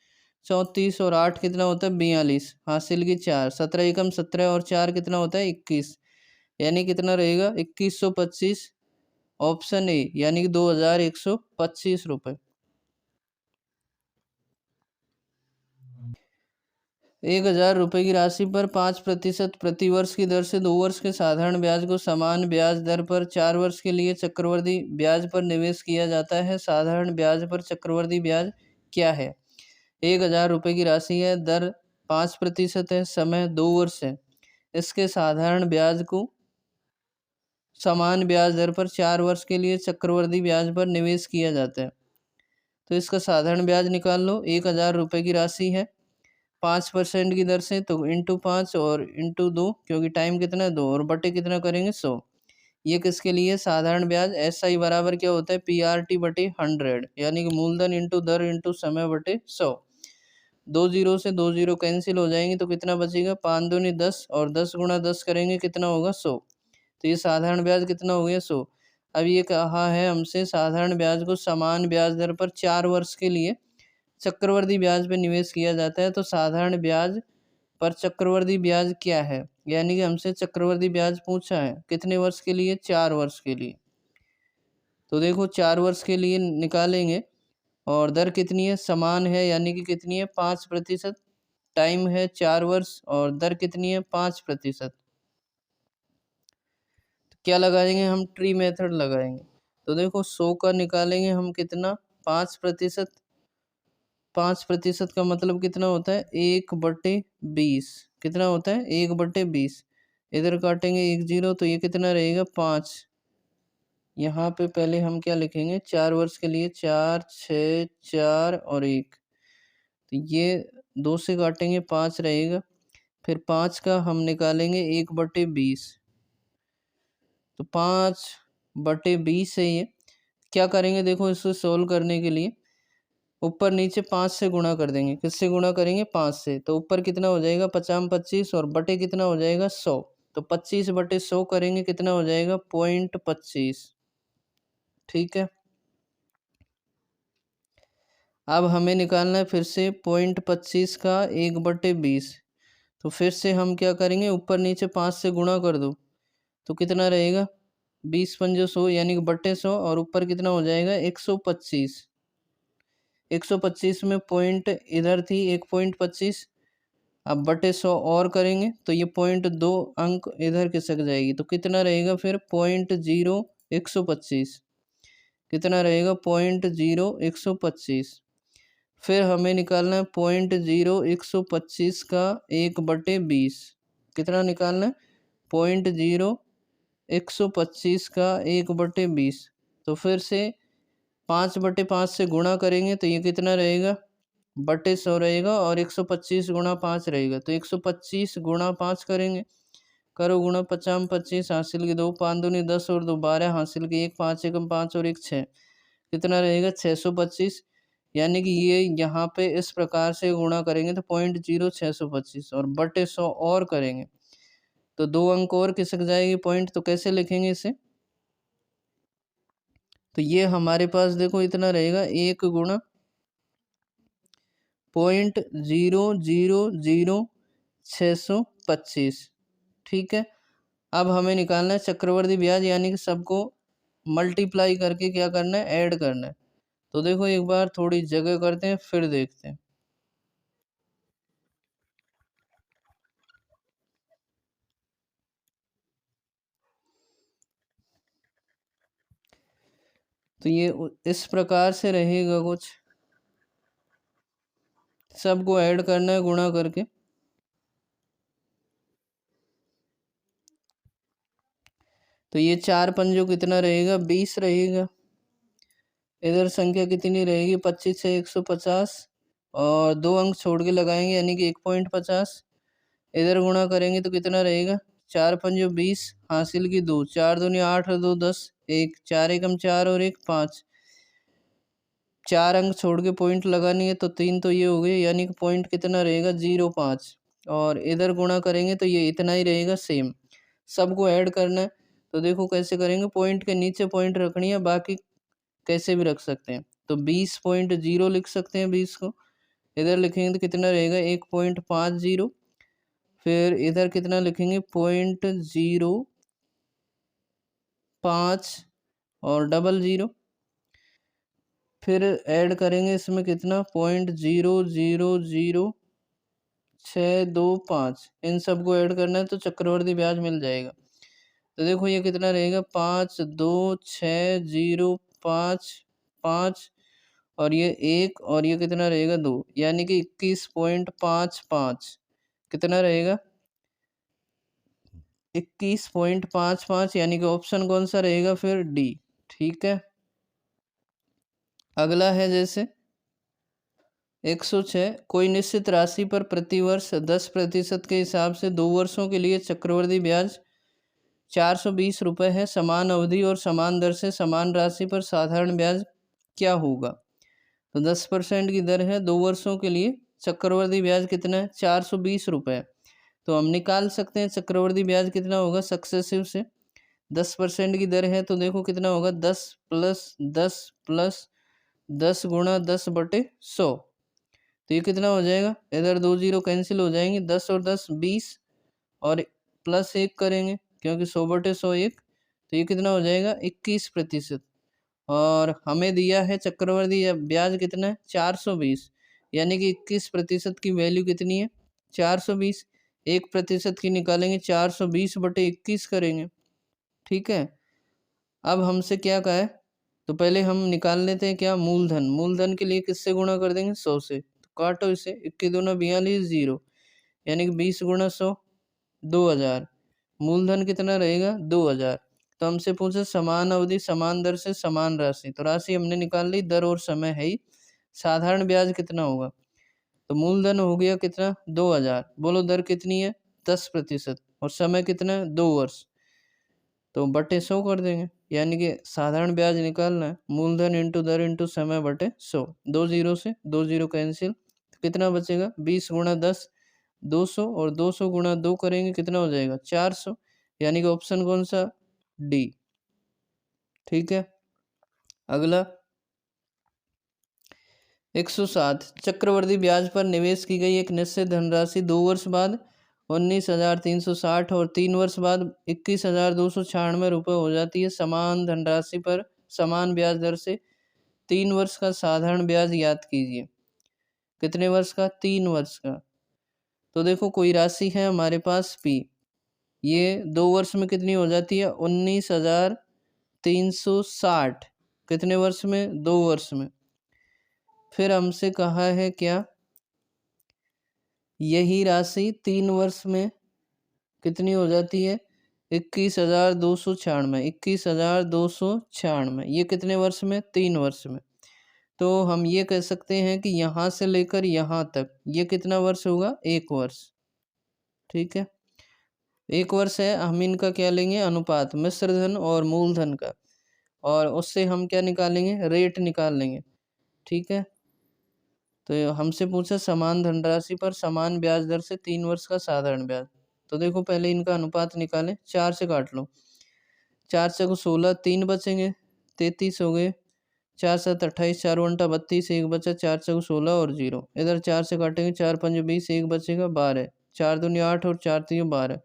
34 और 8 कितना होता है 42, हासिल की 4, 17 एकम 17 और 4 कितना होता है 21, यानी कितना रहेगा 2125। ऑप्शन ए यानी कि 2125 रुपये। 1000 रुपये की राशि पर 5% प्रति वर्ष की दर से 2 वर्ष के साधारण ब्याज को समान ब्याज दर पर 4 वर्ष के लिए चक्रवर्ती ब्याज पर निवेश किया जाता है। साधारण ब्याज पर चक्रवर्ती ब्याज क्या है? 1000 रुपये की राशि है, दर 5% है, समय 2 वर्ष है। इसके साधारण ब्याज को समान ब्याज दर पर 4 वर्ष के लिए चक्रवर्ती ब्याज पर निवेश किया जाता है। तो इसका साधारण ब्याज निकाल लो। 1000 रुपये की राशि है, 5% की दर से, तो इंटू 5 और इंटू 2, क्योंकि टाइम कितना है 2, और बटे कितना करेंगे 100। ये किसके लिए साधारण ब्याज? SI बराबर क्या होता है PRT बटे 100, यानी कि मूलधन इंटू दर इंटू समय बटे 100। 2 जीरो से 2 जीरो कैंसिल हो जाएंगे, तो कितना बचेगा 5 दूनी 10 और 10 गुणा 10 करेंगे कितना होगा 100। तो ये साधारण ब्याज कितना हो गया 100। अब ये कहा है हमसे साधारण ब्याज को समान ब्याज दर पर 4 वर्ष के लिए चक्रवर्ती ब्याज पे निवेश किया जाता है। तो साधारण ब्याज पर चक्रवर्ती ब्याज क्या है, यानी कि हमसे चक्रवर्ती ब्याज पूछा है कितने वर्ष के लिए 4 वर्ष के लिए। तो देखो 4 वर्ष के लिए निकालेंगे और दर कितनी है समान है, यानी कि कितनी है 5%। टाइम है 4 वर्ष और दर कितनी है 5%। तो क्या लगाएंगे हम ट्री मेथड लगाएंगे। तो देखो 100 का निकालेंगे हम कितना 5%। 5% का मतलब कितना होता है 1/20। कितना होता है 1/20। इधर काटेंगे 1 0, तो ये कितना रहेगा 5। यहाँ पे पहले हम क्या लिखेंगे 4 वर्ष के लिए 4 6 4 और 1, तो ये 2 से काटेंगे 5 रहेगा। फिर 5 का हम निकालेंगे 1/20, तो 5/20 है ये। क्या करेंगे देखो इसको सोल्व करने के लिए ऊपर नीचे 5 से गुणा कर देंगे। किससे गुणा करेंगे 5 से, तो ऊपर कितना हो जाएगा 50 25 और बटे कितना हो जाएगा 100। तो 25/100 करेंगे कितना हो जाएगा 0.25। ठीक है, अब हमें निकालना है फिर से 0.25 का 1/20। तो फिर से हम क्या करेंगे ऊपर नीचे 5 से गुणा कर दो, तो कितना रहेगा 20 पंजे 100, यानी कि बटे 100 और ऊपर कितना हो जाएगा 125। 125 में पॉइंट इधर थी 1.25, अब बटे 100 और करेंगे तो ये 0.2 अंक इधर खिसक जाएगी, तो कितना रहेगा फिर 0.0125। कितना रहेगा 0.0125। फिर हमें निकालना है 0.0125 का 1/20। कितना निकालना है 0.0125 का 1/20। तो फिर से 5/5 से गुणा करेंगे तो ये कितना रहेगा बटे 100 रहेगा और 125 गुणा 5 रहेगा, तो 125 गुणा 5 करेंगे। करो गुणा 50 25, हासिल की 2, 5 दूनी 10 और 2 12, हासिल की 1, 5 एकम 5 और 1 6, कितना रहेगा 625। यानी कि ये यहाँ पे इस प्रकार से गुणा करेंगे तो 0.0625 और बटे 100 और करेंगे तो 2 अंक और खिसक जाएगी पॉइंट। तो कैसे लिखेंगे इसे, तो ये हमारे पास देखो इतना रहेगा 1 गुणा 0.000625। ठीक है। अब हमें निकालना है चक्रवर्ती ब्याज, यानी कि सबको मल्टीप्लाई करके क्या करना है, ऐड करना है। तो देखो एक बार थोड़ी जगह करते हैं फिर देखते हैं। तो ये इस प्रकार से रहेगा कुछ, सबको ऐड करना है गुणा करके। तो ये 4 पंजों कितना रहेगा, 20 रहेगा। इधर संख्या कितनी रहेगी, 25 से 150 और 2 अंक छोड़ के लगाएंगे यानी कि 1.50। इधर गुणा करेंगे तो कितना रहेगा, 4 पंजो 20, हासिल की 2, 4 दूनी 8 और 2 10, 1 4 एकम 4 और 1 5। 4 अंक छोड़ के पॉइंट लगानी है तो 3 तो ये हो गए, यानी कि पॉइंट कितना रहेगा 0.5। और इधर गुणा करेंगे तो ये इतना ही रहेगा सेम। सबको ऐड करना है। तो देखो कैसे करेंगे, पॉइंट के नीचे पॉइंट रखनी है, बाकी कैसे भी रख सकते हैं। तो 20.0 लिख सकते हैं 20 को। इधर लिखेंगे तो कितना रहेगा 1.50। फिर इधर कितना लिखेंगे 0.05 और 00। फिर ऐड करेंगे इसमें कितना 0.000625। इन सबको ऐड करना है तो चक्रवर्ती ब्याज मिल जाएगा। तो देखो ये कितना रहेगा 526055 और ये 1 और ये कितना रहेगा 2, यानी कि 21.55 कितना रहेगा 21.55, यानी कि ऑप्शन कौन सा रहेगा फिर डी। ठीक है। अगला है जैसे 106, कोई निश्चित राशि पर प्रतिवर्ष 10% के हिसाब से 2 वर्षों के लिए चक्रवृद्धि ब्याज 420 रुपये है। समान अवधि और समान दर से समान राशि पर साधारण ब्याज क्या होगा। तो 10% की दर है 2 वर्षों के लिए, चक्रवृद्धि ब्याज कितना है 420 रुपये। तो हम निकाल सकते हैं चक्रवृद्धि ब्याज कितना होगा सक्सेसिव से। 10% की दर है तो देखो कितना होगा 10 प्लस 10 प्लस 10 गुणा 10/100। तो ये कितना हो जाएगा, इधर 2 जीरो कैंसिल हो जाएंगे, 10 और 10 20 और प्लस 1 करेंगे क्योंकि 100/100 1। तो ये कितना हो जाएगा 21%। और हमें दिया है चक्रवर्ती ब्याज कितना है 420, यानी कि 21% की वैल्यू कितनी है 420। 1% की निकालेंगे 420/21 करेंगे। ठीक है। अब हमसे क्या कहा है, तो पहले हम निकाल लेते हैं क्या मूलधन। मूलधन के लिए किससे गुणा कर देंगे 100 से। तो काटो इसे, 21 दूना 42 0, यानी कि 20 गुणा 100 2000। मूलधन कितना रहेगा 2000। तो हमसे पूछे समान अवधि समान दर से समान राशि, तो राशि हमने निकाल ली, दर और समय है ही। साधारण ब्याज कितना होगा, तो मूलधन हो गया कितना 2000, बोलो दर कितनी है 10% और समय कितना है 2 वर्ष। तो बटे 100 कर देंगे, यानी कि साधारण ब्याज निकालना है मूलधन इंटू दर इंटू समय बटे 100। 2 जीरो से 2 जीरो कैंसिल, तो कितना बचेगा 20 गुणा 10 200 और 200 गुणा 2 करेंगे कितना हो जाएगा 400, यानी कि ऑप्शन कौन सा डी। ठीक है। अगला 107, चक्रवर्ती ब्याज पर निवेश की गई एक निश्चित धनराशि 2 वर्ष बाद 19,360 और 3 वर्ष बाद 21,296 रुपये हो जाती है। समान धनराशि पर समान ब्याज दर से 3 वर्ष का साधारण ब्याज ज्ञात कीजिए। कितने वर्ष का 3 वर्ष का। तो देखो कोई राशि है हमारे पास पी, ये 2 वर्ष में कितनी हो जाती है 19,360, कितने वर्ष में 2 वर्ष में। फिर हमसे कहा है क्या, यही राशि 3 वर्ष में कितनी हो जाती है 21,296, 21,296, ये कितने वर्ष में 3 वर्ष में। तो हम ये कह सकते हैं कि यहाँ से लेकर यहाँ तक ये कितना वर्ष होगा 1 वर्ष। ठीक है। 1 वर्ष है, हम इनका क्या लेंगे अनुपात मिश्रधन और मूलधन का, और उससे हम क्या निकालेंगे रेट निकाल लेंगे। ठीक है। तो हमसे पूछा समान धनराशि पर समान ब्याज दर से 3 वर्ष का साधारण ब्याज। तो देखो पहले इनका अनुपात निकालें, 4 से काट लो, 4 से को 16, 3 बचेंगे, 33 हो गए, 4 7 28, 4 घंटा 32, एक बचा, 4 चौक 16 और 0। इधर 4 से काटेंगे, 4 5 20, एक बचेगा 12, 4 दूनी 8 और 4 3 12,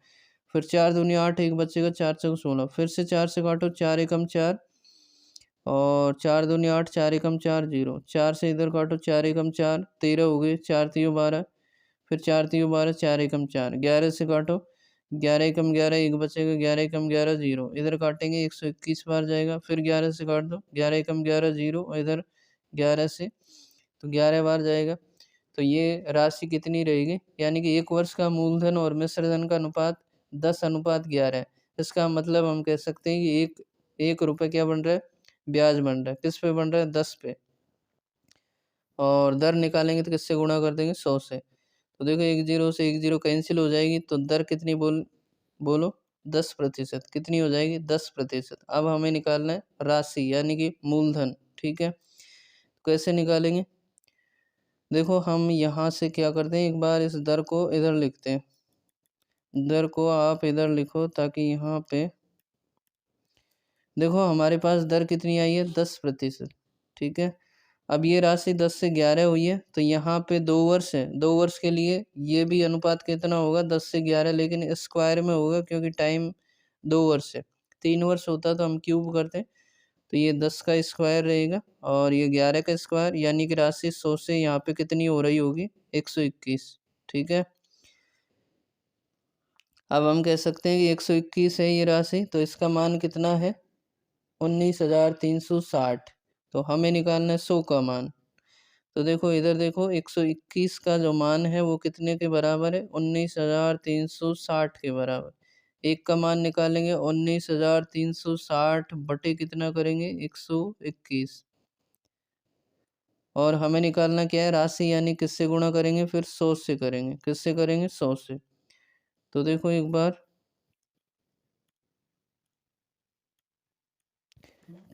फिर 4 दूनी 8, एक बचेगा, 4 चौक 16, फिर से 4 से काटो, 4 एकम 4 और 4 दूनी 8, 4 एकम 4 0, 4 से इधर काटो, 4 एकम 4 13 हो गए, 4 3 12, फिर 4 3 12, 4 एकम 4, 11 से काटो, 11 एकम 11, एक बचेगा, 11 एकम 11 0, इधर काटेंगे 121 बार जाएगा, फिर 11 से काट दो, 11 एकम 11 0, और इधर 11 से तो 11 बार जाएगा। तो ये राशि कितनी रहेगी, यानी कि एक वर्ष का मूलधन और मिश्र धन का अनुपात 10:11 है। इसका मतलब हम कह सकते हैं कि एक रुपये क्या बन रहा है, ब्याज बन रहा है। किस पे बन रहा है, 10 पे। और दर निकालेंगे तो किससे गुणा कर देंगे, 100 से। तो देखो 1 0 से 1 0 कैंसिल हो जाएगी, तो दर कितनी बोलो 10%। कितनी हो जाएगी, 10%। अब हमें निकालना है राशि यानी कि मूलधन, ठीक है। कैसे निकालेंगे, देखो हम यहाँ से क्या करते हैं, एक बार इस दर को इधर लिखते हैं। दर को आप इधर लिखो ताकि यहाँ पे देखो हमारे पास दर कितनी आई है, 10%, ठीक है। अब ये राशि 10 से 11 हुई है, तो यहाँ पे 2 वर्ष है, 2 वर्ष के लिए ये भी अनुपात कितना होगा, 10 से 11, लेकिन स्क्वायर में होगा क्योंकि टाइम 2 वर्ष है। 3 वर्ष होता तो हम क्यूब करते, तो ये 10 का स्क्वायर रहेगा और ये 11 का स्क्वायर, यानी कि राशि 100 से यहाँ पे कितनी हो रही होगी, 121, ठीक है। अब हम कह सकते हैं कि 121 है ये राशि, तो इसका मान कितना है, 19,360। तो हमें निकालना है 100 का मान। तो देखो इधर देखो 121 का जो मान है वो कितने के बराबर है, 19,360 के बराबर। एक का मान निकालेंगे, 19,360 बटे कितना करेंगे, 121। और हमें निकालना क्या है, राशि, यानी किससे गुणा करेंगे, फिर 100 से करेंगे। किससे करेंगे, 100 से। तो देखो एक बार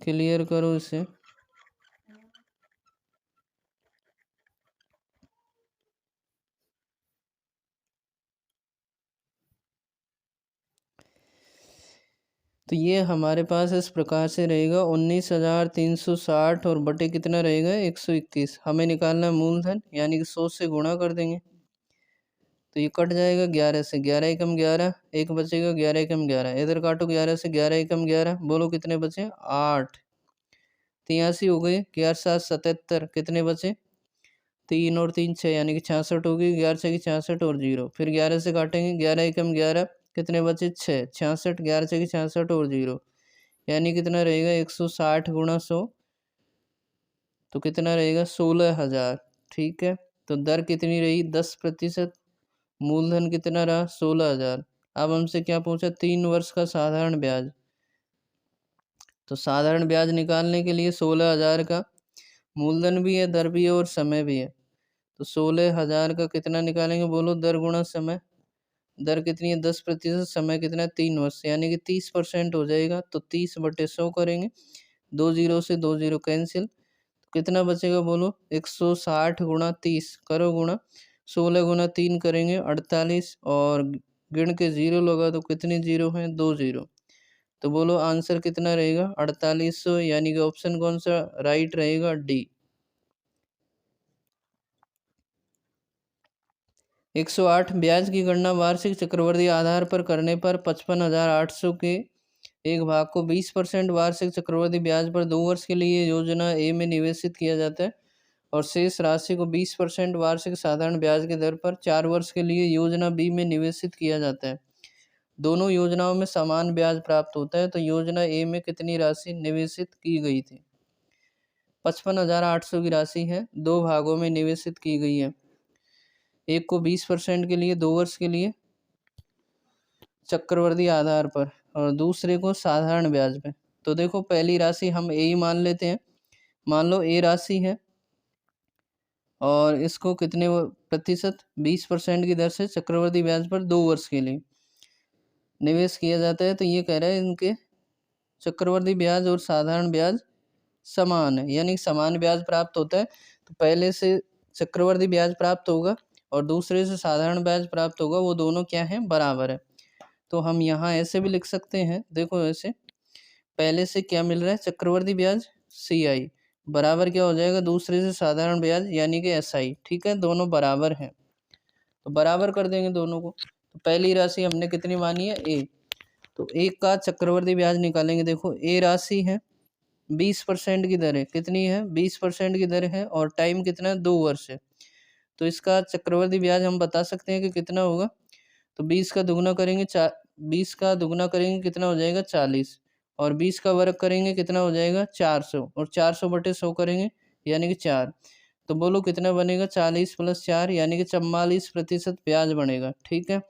क्लियर करो इसे। तो ये हमारे पास इस प्रकार से रहेगा, 19,360 और बटे कितना रहेगा, 121। हमें निकालना है मूलधन, यानी कि 100 से गुणा कर देंगे, तो ये कट जाएगा 11 से, 11 एकम 11, एक बचेगा, 11 एकम 11, इधर काटो, 11 से 11 एकम 11, बोलो कितने बचे, 8। 83 हो गए, 11 7 77, कितने बचे, 3 और 3 6, यानी कि 66 होगी, 11 6 की 66 और 0, फिर 11 से काटेंगे, 11 एकम 11, कितने बचे, 6, 66, 11 6 की 66 और 0, यानी कितना रहेगा, 160 गुणा 100, तो कितना रहेगा, 16,000, ठीक है। तो दर कितनी रही, 10%। मूलधन कितना रहा, 16,000। अब हमसे क्या पूछा, 3 वर्ष का साधारण ब्याज। तो साधारण ब्याज निकालने के लिए 16,000 का मूलधन भी है, दर भी है और समय भी है। तो 16,000 का कितना निकालेंगे, बोलो दर गुणा समय। दर कितनी है, 10%, समय कितना है, 3 वर्ष, यानी कि 30% हो जाएगा। तो 30/100 करेंगे, 2 0 से 2 0 कैंसिल, कितना बचेगा, बोलो 160 गुणा 30, करो गुणा, 16 गुणा 3 करेंगे 48, और गिण के 0 लगा तो कितने 0 हैं, 2 0। तो बोलो आंसर कितना रहेगा, 4800, यानी कि ऑप्शन कौन सा राइट रहेगा, डी। 108, ब्याज की गणना वार्षिक चक्रवृद्धि आधार पर करने पर 55,800 के एक भाग को 20% वार्षिक चक्रवृद्धि ब्याज पर 2 वर्ष के लिए योजना ए में निवेशित किया जाता है, और शेष राशि को 20% वार्षिक साधारण ब्याज की दर पर 4 वर्ष के लिए योजना बी में निवेशित किया जाता है। दोनों योजनाओं में समान ब्याज प्राप्त होता है। तो योजना ए में कितनी राशि निवेशित की गई थी, 55,800 की राशि है, 2 भागों में निवेशित की गई है। एक को 20% के लिए 2 वर्ष के लिए चक्रवृद्धि आधार पर, और दूसरे को साधारण ब्याज पे। तो देखो पहली राशि हम ए ही मान लेते हैं। मान लो ए राशि है और इसको कितने प्रतिशत, 20% की दर से चक्रवृद्धि ब्याज पर 2 वर्ष के लिए निवेश किया जाता है। तो ये कह रहा है इनके चक्रवृद्धि ब्याज और साधारण ब्याज समान है, यानी समान ब्याज प्राप्त होता है। तो पहले से चक्रवृद्धि ब्याज प्राप्त होगा और दूसरे से साधारण ब्याज प्राप्त होगा, वो दोनों क्या है, बराबर है। तो हम यहाँ ऐसे भी लिख सकते हैं, देखो ऐसे, पहले से क्या मिल रहा है, चक्रवर्ती ब्याज CI बराबर क्या हो जाएगा, दूसरे से साधारण ब्याज यानी कि SI। ठीक है, दोनों बराबर हैं तो बराबर कर देंगे दोनों को। तो पहली राशि हमने कितनी मानी है, A। तो एक का चक्रवर्ती ब्याज निकालेंगे। देखो A राशि है 20% की दर है, कितनी है 20% की दर है, और टाइम कितना है 2 वर्ष है। तो इसका चक्रवर्ती ब्याज हम बता सकते हैं कि कितना होगा। तो 20 का दुगना करेंगे 20 का दुगना करेंगे कितना हो जाएगा 40, और 20 का वर्ग करेंगे कितना हो जाएगा 400, और 400/100 करेंगे यानी कि 4। तो बोलो कितना बनेगा, 40 + 4 यानी कि 44% ब्याज बनेगा। ठीक है,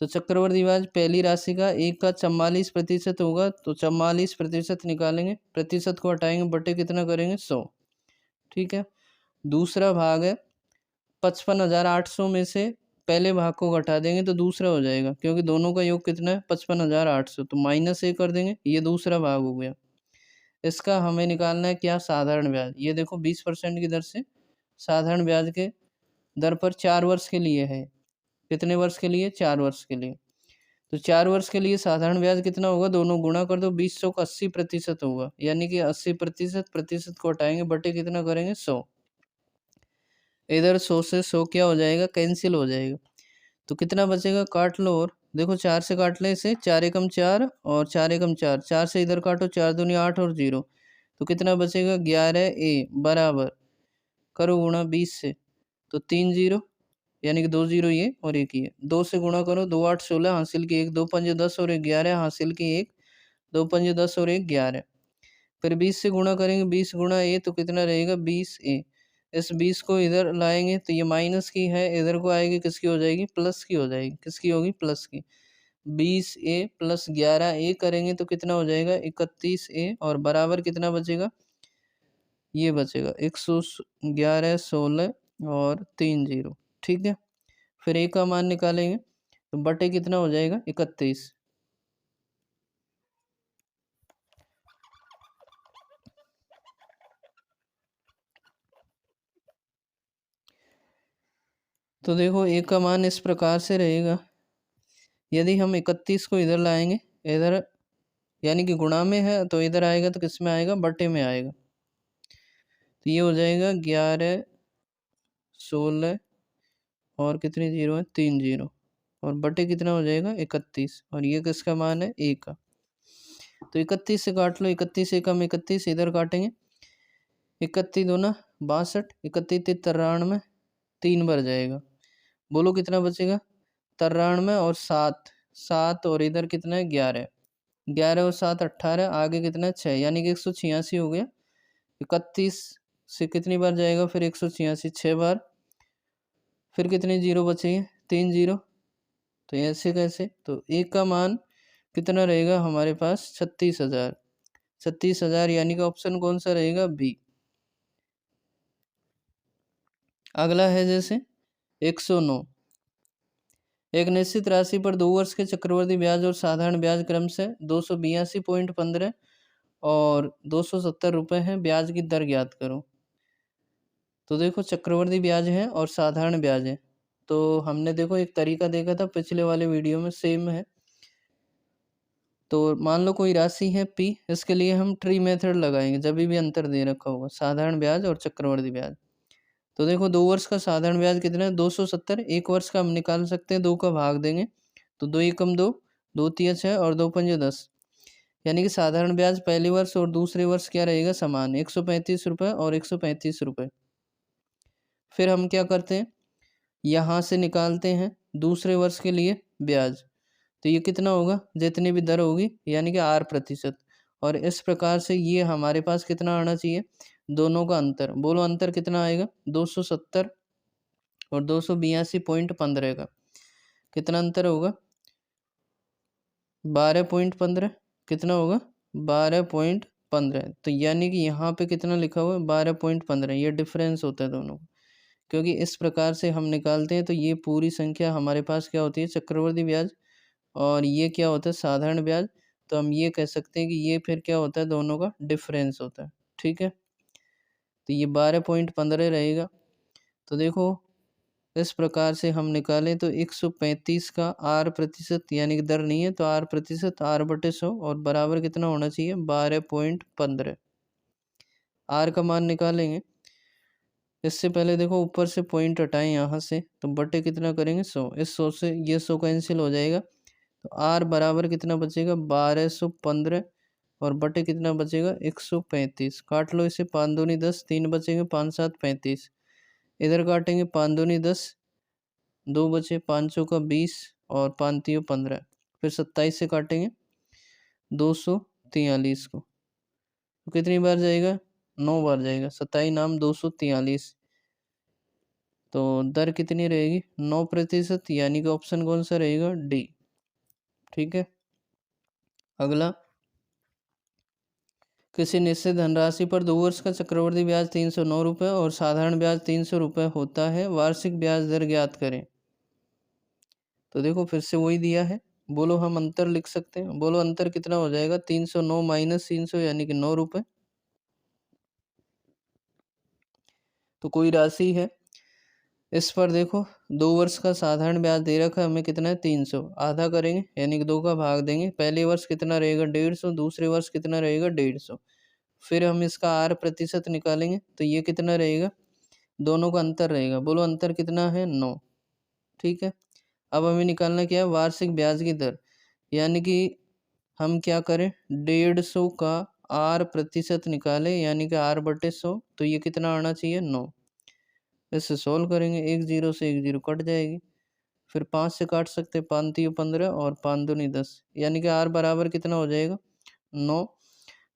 तो चक्रवर्ती ब्याज पहली राशि का एक का 44% होगा, तो 44% निकालेंगे, प्रतिशत को हटाएंगे, बटे कितना करेंगे 100। ठीक है, दूसरा भाग है 55,800 में से पहले भाग को घटा देंगे तो दूसरा हो जाएगा, क्योंकि दोनों का योग कितना है 55,800, तो -1 कर देंगे, ये दूसरा भाग हो गया। इसका हमें निकालना है क्या, साधारण ब्याज। ये देखो 20% की दर से साधारण ब्याज के दर पर 4 वर्ष के लिए है। कितने वर्ष के लिए, 4 वर्ष के लिए। तो 4 वर्ष के लिए साधारण ब्याज कितना होगा, दोनों गुणा कर दो, 20 का 80% होगा, यानी कि 80%, प्रतिशत को हटाएंगे, बटे कितना करेंगे 100। इधर 100 से 100 क्या हो जाएगा, कैंसिल हो जाएगा। तो कितना बचेगा, काट लो, और देखो 4 से काट ले इसे, 4 एकम 4 और 4 एकम 4, 4 से इधर काटो, 4 दूनी 8 और 0, तो कितना बचेगा 11A बराबर करो गुणा 20 से, तो 3 0 यानी कि 2 0 ये और 1 ये, 2 से गुणा करो, 2 8 16 हासिल की 1, 2 पंजे 10 और 1 11 हासिल की 1, 2 पंजे 10 और 1 11। फिर 20 से गुणा करेंगे, 20 गुणा A तो कितना रहेगा 20A। इस 20 को इधर लाएंगे तो ये माइनस की है, इधर को आएगी किसकी हो जाएगी, प्लस की हो जाएगी। किसकी होगी, प्लस की। 20A + 11A करेंगे तो कितना हो जाएगा 31A, और बराबर कितना बचेगा, ये बचेगा 111 16 और 3 0। ठीक है, फिर A का मान निकालेंगे तो बटे कितना हो जाएगा 31। तो देखो A का मान इस प्रकार से रहेगा, यदि हम 31 को इधर लाएंगे, इधर यानी कि गुणा में है तो इधर आएगा तो किस में आएगा, बटे में आएगा। तो ये हो जाएगा 11 16 और कितनी जीरो है, 3 0, और बटे कितना हो जाएगा 31, और ये किसका मान है, A का। तो 31 से काट लो, 31 एकम 31, इधर काटेंगे, 31 दूना 62, 31 93, 3 भर जाएगा। बोलो कितना बचेगा, 93 और 7, 7 और इधर कितना है 11, 11 और 7 18, आगे कितना है 6, यानी कि 186 हो गया। 31 से कितनी बार जाएगा, फिर 186 6 बार, फिर कितने जीरो बचेंगे, 3 0। तो ऐसे कैसे, तो एक का मान कितना रहेगा हमारे पास 36,000, 36,000 यानी कि ऑप्शन कौन सा रहेगा, बी। अगला है जैसे 109, एक निश्चित राशि पर 2 वर्ष के चक्रवर्ती ब्याज और साधारण ब्याज क्रम से 282.15 और 270 रुपये हैं, ब्याज की दर ज्ञात करो। तो देखो चक्रवर्ती ब्याज है और साधारण ब्याज है, तो हमने देखो एक तरीका देखा था पिछले वाले वीडियो में, सेम है। तो मान लो कोई राशि है P, इसके लिए हम ट्री मेथड लगाएंगे जब भी अंतर दे रखा होगा, साधारण ब्याज और चक्रवर्ती ब्याज। तो देखो 2 वर्ष का साधारण ब्याज कितना है 270, 1 वर्ष का हम निकाल सकते हैं, 2 का भाग देंगे तो 2 एकम 2, 2 तिया 6 और 2 पंजे 10, यानी कि साधारण ब्याज पहले वर्ष और दूसरे वर्ष क्या रहेगा समान, 135 रुपये और 135 रुपये। फिर हम क्या करते हैं, यहाँ से निकालते हैं दूसरे वर्ष के लिए ब्याज, तो ये कितना होगा, जितनी भी दर होगी यानी कि R%, और इस प्रकार से ये हमारे पास कितना आना चाहिए, दोनों का अंतर। बोलो अंतर कितना आएगा, 270 और 282.15 का कितना अंतर होगा, 12.15, कितना होगा 12.15। तो यानी कि यहाँ पे कितना लिखा हुआ है 12.15, ये डिफरेंस होता है दोनों का। क्योंकि इस प्रकार से हम निकालते हैं तो ये पूरी संख्या हमारे पास क्या होती है, चक्रवर्ती ब्याज, और ये क्या होता है साधारण ब्याज। तो हम ये कह सकते हैं कि ये फिर क्या होता है, दोनों का डिफरेंस होता है। ठीक है, तो ये 12.15 रहेगा। तो देखो इस प्रकार से हम निकालें तो 135 का आर प्रतिशत यानी कि दर नहीं है तो आर प्रतिशत R/100 और बराबर कितना होना चाहिए 12.15। आर का मान निकालेंगे। इससे पहले देखो ऊपर से पॉइंट हटाएं यहाँ से तो बटे कितना करेंगे 100। इस 100 से ये 100 कैंसिल हो जाएगा तो आर बराबर कितना बचेगा 1215 और बटे कितना बचेगा 135। काट लो इसे 5 दूनी 10 3 बचेंगे 5 7 35। इधर काटेंगे 5 दूनी 10 2 बचे 5 का 20 और 5 तियो 15। फिर 27 से काटेंगे 243 को तो कितनी बार जाएगा 9 बार जाएगा। 27 नाम 243 तो दर कितनी रहेगी 9% यानी कि ऑप्शन कौन सा रहेगा डी। ठीक है। अगला किसी निश्चित धनराशि पर 2 वर्ष का चक्रवृद्धि ब्याज 309 रुपये और साधारण ब्याज 300 रुपये होता है। वार्षिक ब्याज दर ज्ञात करें। तो देखो फिर से वही दिया है। बोलो हम अंतर लिख सकते हैं। बोलो अंतर कितना हो जाएगा 309 माइनस 300 यानी कि 9 रुपये। तो कोई राशि है इस पर देखो 2 वर्ष का साधारण ब्याज दे रखा है हमें कितना है 300। आधा करेंगे यानी कि 2 का भाग देंगे। पहले वर्ष कितना रहेगा 150 दूसरे वर्ष कितना रहेगा 150। फिर हम इसका आर प्रतिशत निकालेंगे तो ये कितना रहेगा दोनों का अंतर रहेगा। बोलो अंतर कितना है 9। ठीक है। अब हमें निकालना क्या है वार्षिक ब्याज की दर यानी कि हम क्या करें 150 का आर प्रतिशत निकालें यानी कि R/100 तो ये कितना आना चाहिए 9। इससे सोल्व करेंगे 1 0 से 1 0 कट जाएगी। फिर 5 से काट सकते 5 तियो 15 और 5 दूनी 10 यानी कि आर बराबर कितना हो जाएगा 9।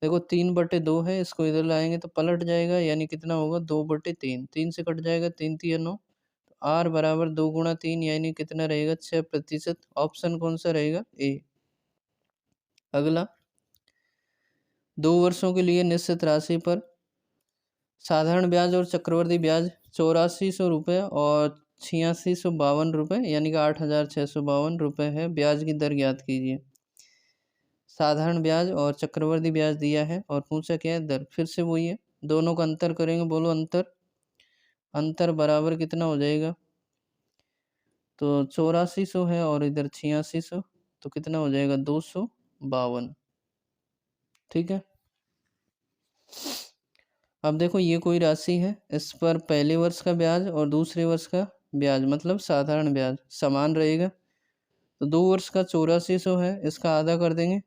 देखो 3/2 है इसको इधर लाएंगे तो पलट जाएगा यानी कितना होगा 2/3। 3 से कट जाएगा 3 तियो 9। आर बराबर 2 गुणा 3 यानी कितना रहेगा 6%। ऑप्शन कौन सा रहेगा ए। अगला 2 वर्षों के लिए निश्चित राशि पर साधारण ब्याज और चक्रवृद्धि ब्याज 8400 रुपये और 8652 रुपये यानी कि 8652 रुपये है। ब्याज की दर ज्ञात कीजिए। साधारण ब्याज और चक्रवृद्धि ब्याज दिया है और पूछा क्या है दर। फिर से वही है दोनों का अंतर करेंगे। बोलो अंतर अंतर बराबर कितना हो जाएगा तो 8400 है और इधर 8600 तो कितना हो जाएगा 252। ठीक है। अब देखो ये कोई राशि है इस पर पहले वर्ष का ब्याज और दूसरे वर्ष का ब्याज मतलब साधारण ब्याज समान रहेगा। तो 2 वर्ष का 8400 है इसका आधा कर देंगे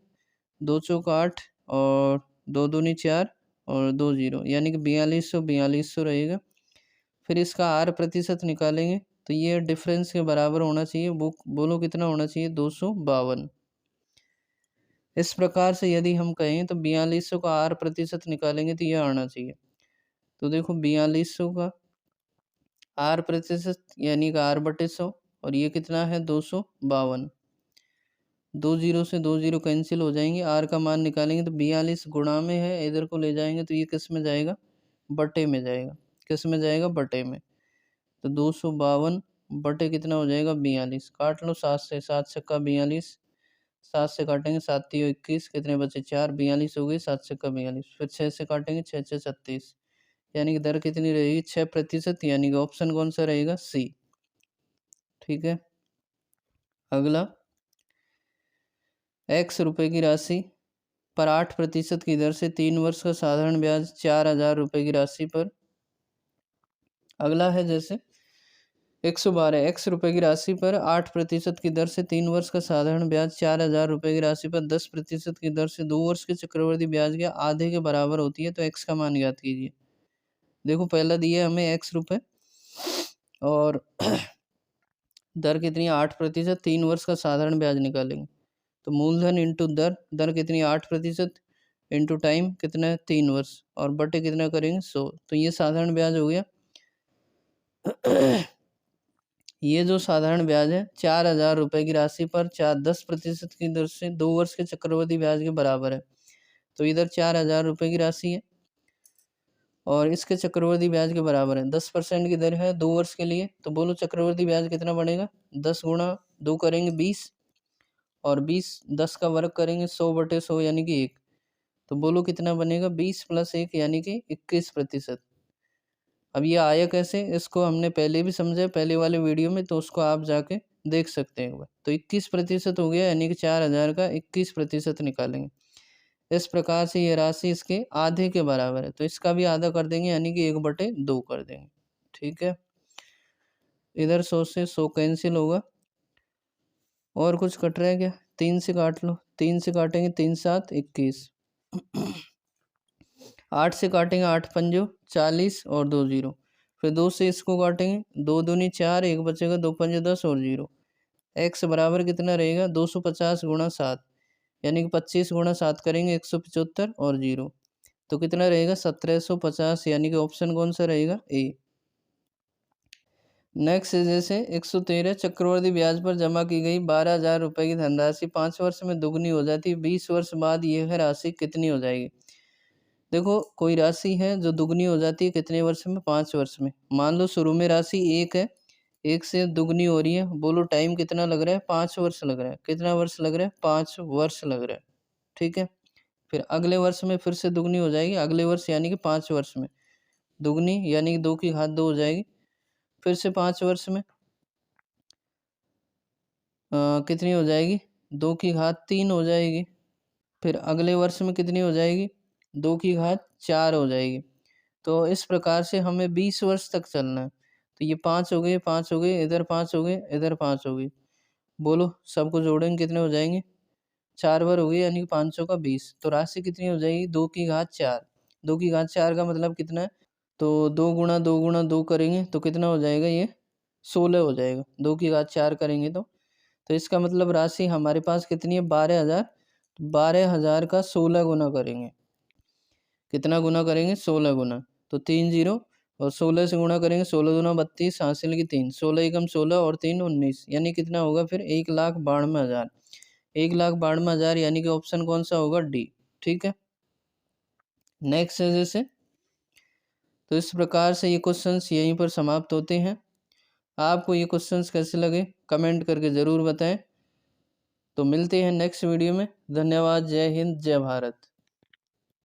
2 चौक 8 और 2 दूनी 4 और 2 0 यानी कि 4200 रहेगा। फिर इसका आर प्रतिशत निकालेंगे तो ये डिफरेंस के बराबर होना चाहिए। वो बोलो कितना होना चाहिए 252। इस प्रकार से यदि हम कहें तो 4200 का आर प्रतिशत निकालेंगे तो ये आना चाहिए। तो देखो 4200 का आर प्रतिशत यानी कि R/100 और ये कितना है 252। 2 0 से 2 0 कैंसिल हो जाएंगे। आर का मान निकालेंगे तो 42 गुणा में है इधर को ले जाएंगे तो ये किस में जाएगा बटे में जाएगा। किस में जाएगा बटे में। तो 252 बटे कितना हो जाएगा 42। काट लो 7 से 7 छक्का 42। 7 से काटेंगे 7 तियो 21 कितने बचे 4 42 हो गई 7 छक्का 42। फिर 6 से काटेंगे 6 6 36 यानी कि दर कितनी रहेगी 6% यानी कि ऑप्शन कौन सा रहेगा सी। ठीक है। अगला x रुपए की राशि पर 8% की दर से 3 वर्ष का साधारण ब्याज 4000 रुपये की राशि पर। अगला है जैसे 112 x रुपए की राशि पर 8% की दर से 3 वर्ष का साधारण ब्याज 4000 रुपये की राशि पर 10% की दर से 2 वर्ष के चक्रवृद्धि ब्याज के आधे के बराबर होती है। तो x का मान ज्ञात कीजिए। देखो पहला दिया हमें x रुपये और दर कितनी 8%। 3 वर्ष का साधारण ब्याज निकालेंगे तो मूलधन इंटू दर। दर कितनी 8% इंटू टाइम कितना है 3 वर्ष और बटे कितना करेंगे 100। तो ये साधारण ब्याज हो गया। ये जो साधारण ब्याज है 4000 रुपये की राशि पर 10% की दर से 2 वर्ष के चक्रवृद्धि ब्याज के बराबर है। तो इधर 4000 रुपये की राशि है और इसके चक्रवृद्धि ब्याज के बराबर है। 10% की दर है 2 वर्ष के लिए। तो बोलो चक्रवृद्धि ब्याज कितना बनेगा 10 गुणा 2 करेंगे 20 और 20 10 का वर्ग करेंगे 100/100 यानी कि 1। तो बोलो कितना बनेगा 20 + 1 यानी कि 21%। अब ये आया कैसे, इसको हमने पहले भी समझा पहले वाले वीडियो में, तो उसको आप जाके देख सकते हैं एक बार। तो 21% हो गया, यानी कि 4000 का 21% निकालेंगे। इस प्रकार से ये राशि इसके आधे के बराबर है, तो इसका भी आधा कर देंगे, यानी कि 1/2 कर देंगे। ठीक है, इधर 100 से 100 कैंसिल होगा। और कुछ कट रहा है क्या? 3 से काट लो, 3 से काटेंगे 3 7 21। 8 से काटेंगे 8 पंजो 40 और 2 जीरो। फिर 2 से इसको काटेंगे, 2 दूनी 4, 1 बचेगा, 2 पंजे 10 और जीरो। x बराबर कितना रहेगा? 250 गुणा 7, यानी कि 25 गुणा 7 करेंगे 175 और जीरो, तो कितना रहेगा? 1750, यानी कि ऑप्शन कौन सा रहेगा? ए। नेक्स्ट जैसे 113, चक्रवर्ती ब्याज पर जमा की गई 12,000 रुपये की धनराशि 5 वर्ष में दुगनी हो जाती है, 20 वर्ष बाद यह राशि कितनी हो जाएगी? देखो, कोई राशि है जो दुगनी हो जाती है कितने वर्ष में? 5 वर्ष में। मान लो शुरू में राशि 1 है, 1 से दुगनी हो रही है, बोलो टाइम कितना लग रहा है? 5 वर्ष लग रहा है। कितना वर्ष लग रहा है? 5 वर्ष लग रहा है। ठीक है, फिर अगले वर्ष में फिर से दुगनी हो जाएगी, अगले वर्ष यानी कि 5 वर्ष में दुगनी, यानी कि 2 की घात 2 हो जाएगी। फिर से 5 वर्ष में कितनी हो जाएगी? 2 की घात 3 हो जाएगी। फिर अगले वर्ष में कितनी हो जाएगी? 2 की घात 4 हो जाएगी। तो इस प्रकार से हमें 20 वर्ष तक चलना है। तो ये 5 हो गए, 5 हो गए, इधर 5 हो गए, इधर 5 हो गए। बोलो सबको जोड़ेंगे कितने हो जाएंगे? 4 बार हो गए, यानी कि 500 का 20। तो राशि कितनी हो जाएगी? 2 की घात 4। 2 की घात 4 का मतलब कितना है? तो 2 गुणा 2 गुणा 2 करेंगे तो कितना हो जाएगा? ये 16 हो जाएगा। 2 की घात 4 करेंगे तो इसका मतलब राशि हमारे पास कितनी है? 12,000। 12,000 का 16 गुना करेंगे। कितना गुना करेंगे? 16 गुना। तो 3 जीरो और 16 से गुणा करेंगे, 16 दूना 32, हासिल की 3, 16 एकम 16 और 3 19, यानी कितना होगा फिर? 1,92,000। 1,92,000, यानी कि ऑप्शन कौन सा होगा? डी। ठीक है, नेक्स्ट है जैसे, तो इस प्रकार से ये क्वेश्चंस यहीं पर समाप्त होते हैं। आपको ये क्वेश्चंस कैसे लगे कमेंट करके ज़रूर बताएं। तो मिलते हैं नेक्स्ट वीडियो में। धन्यवाद। जय हिंद, जय भारत।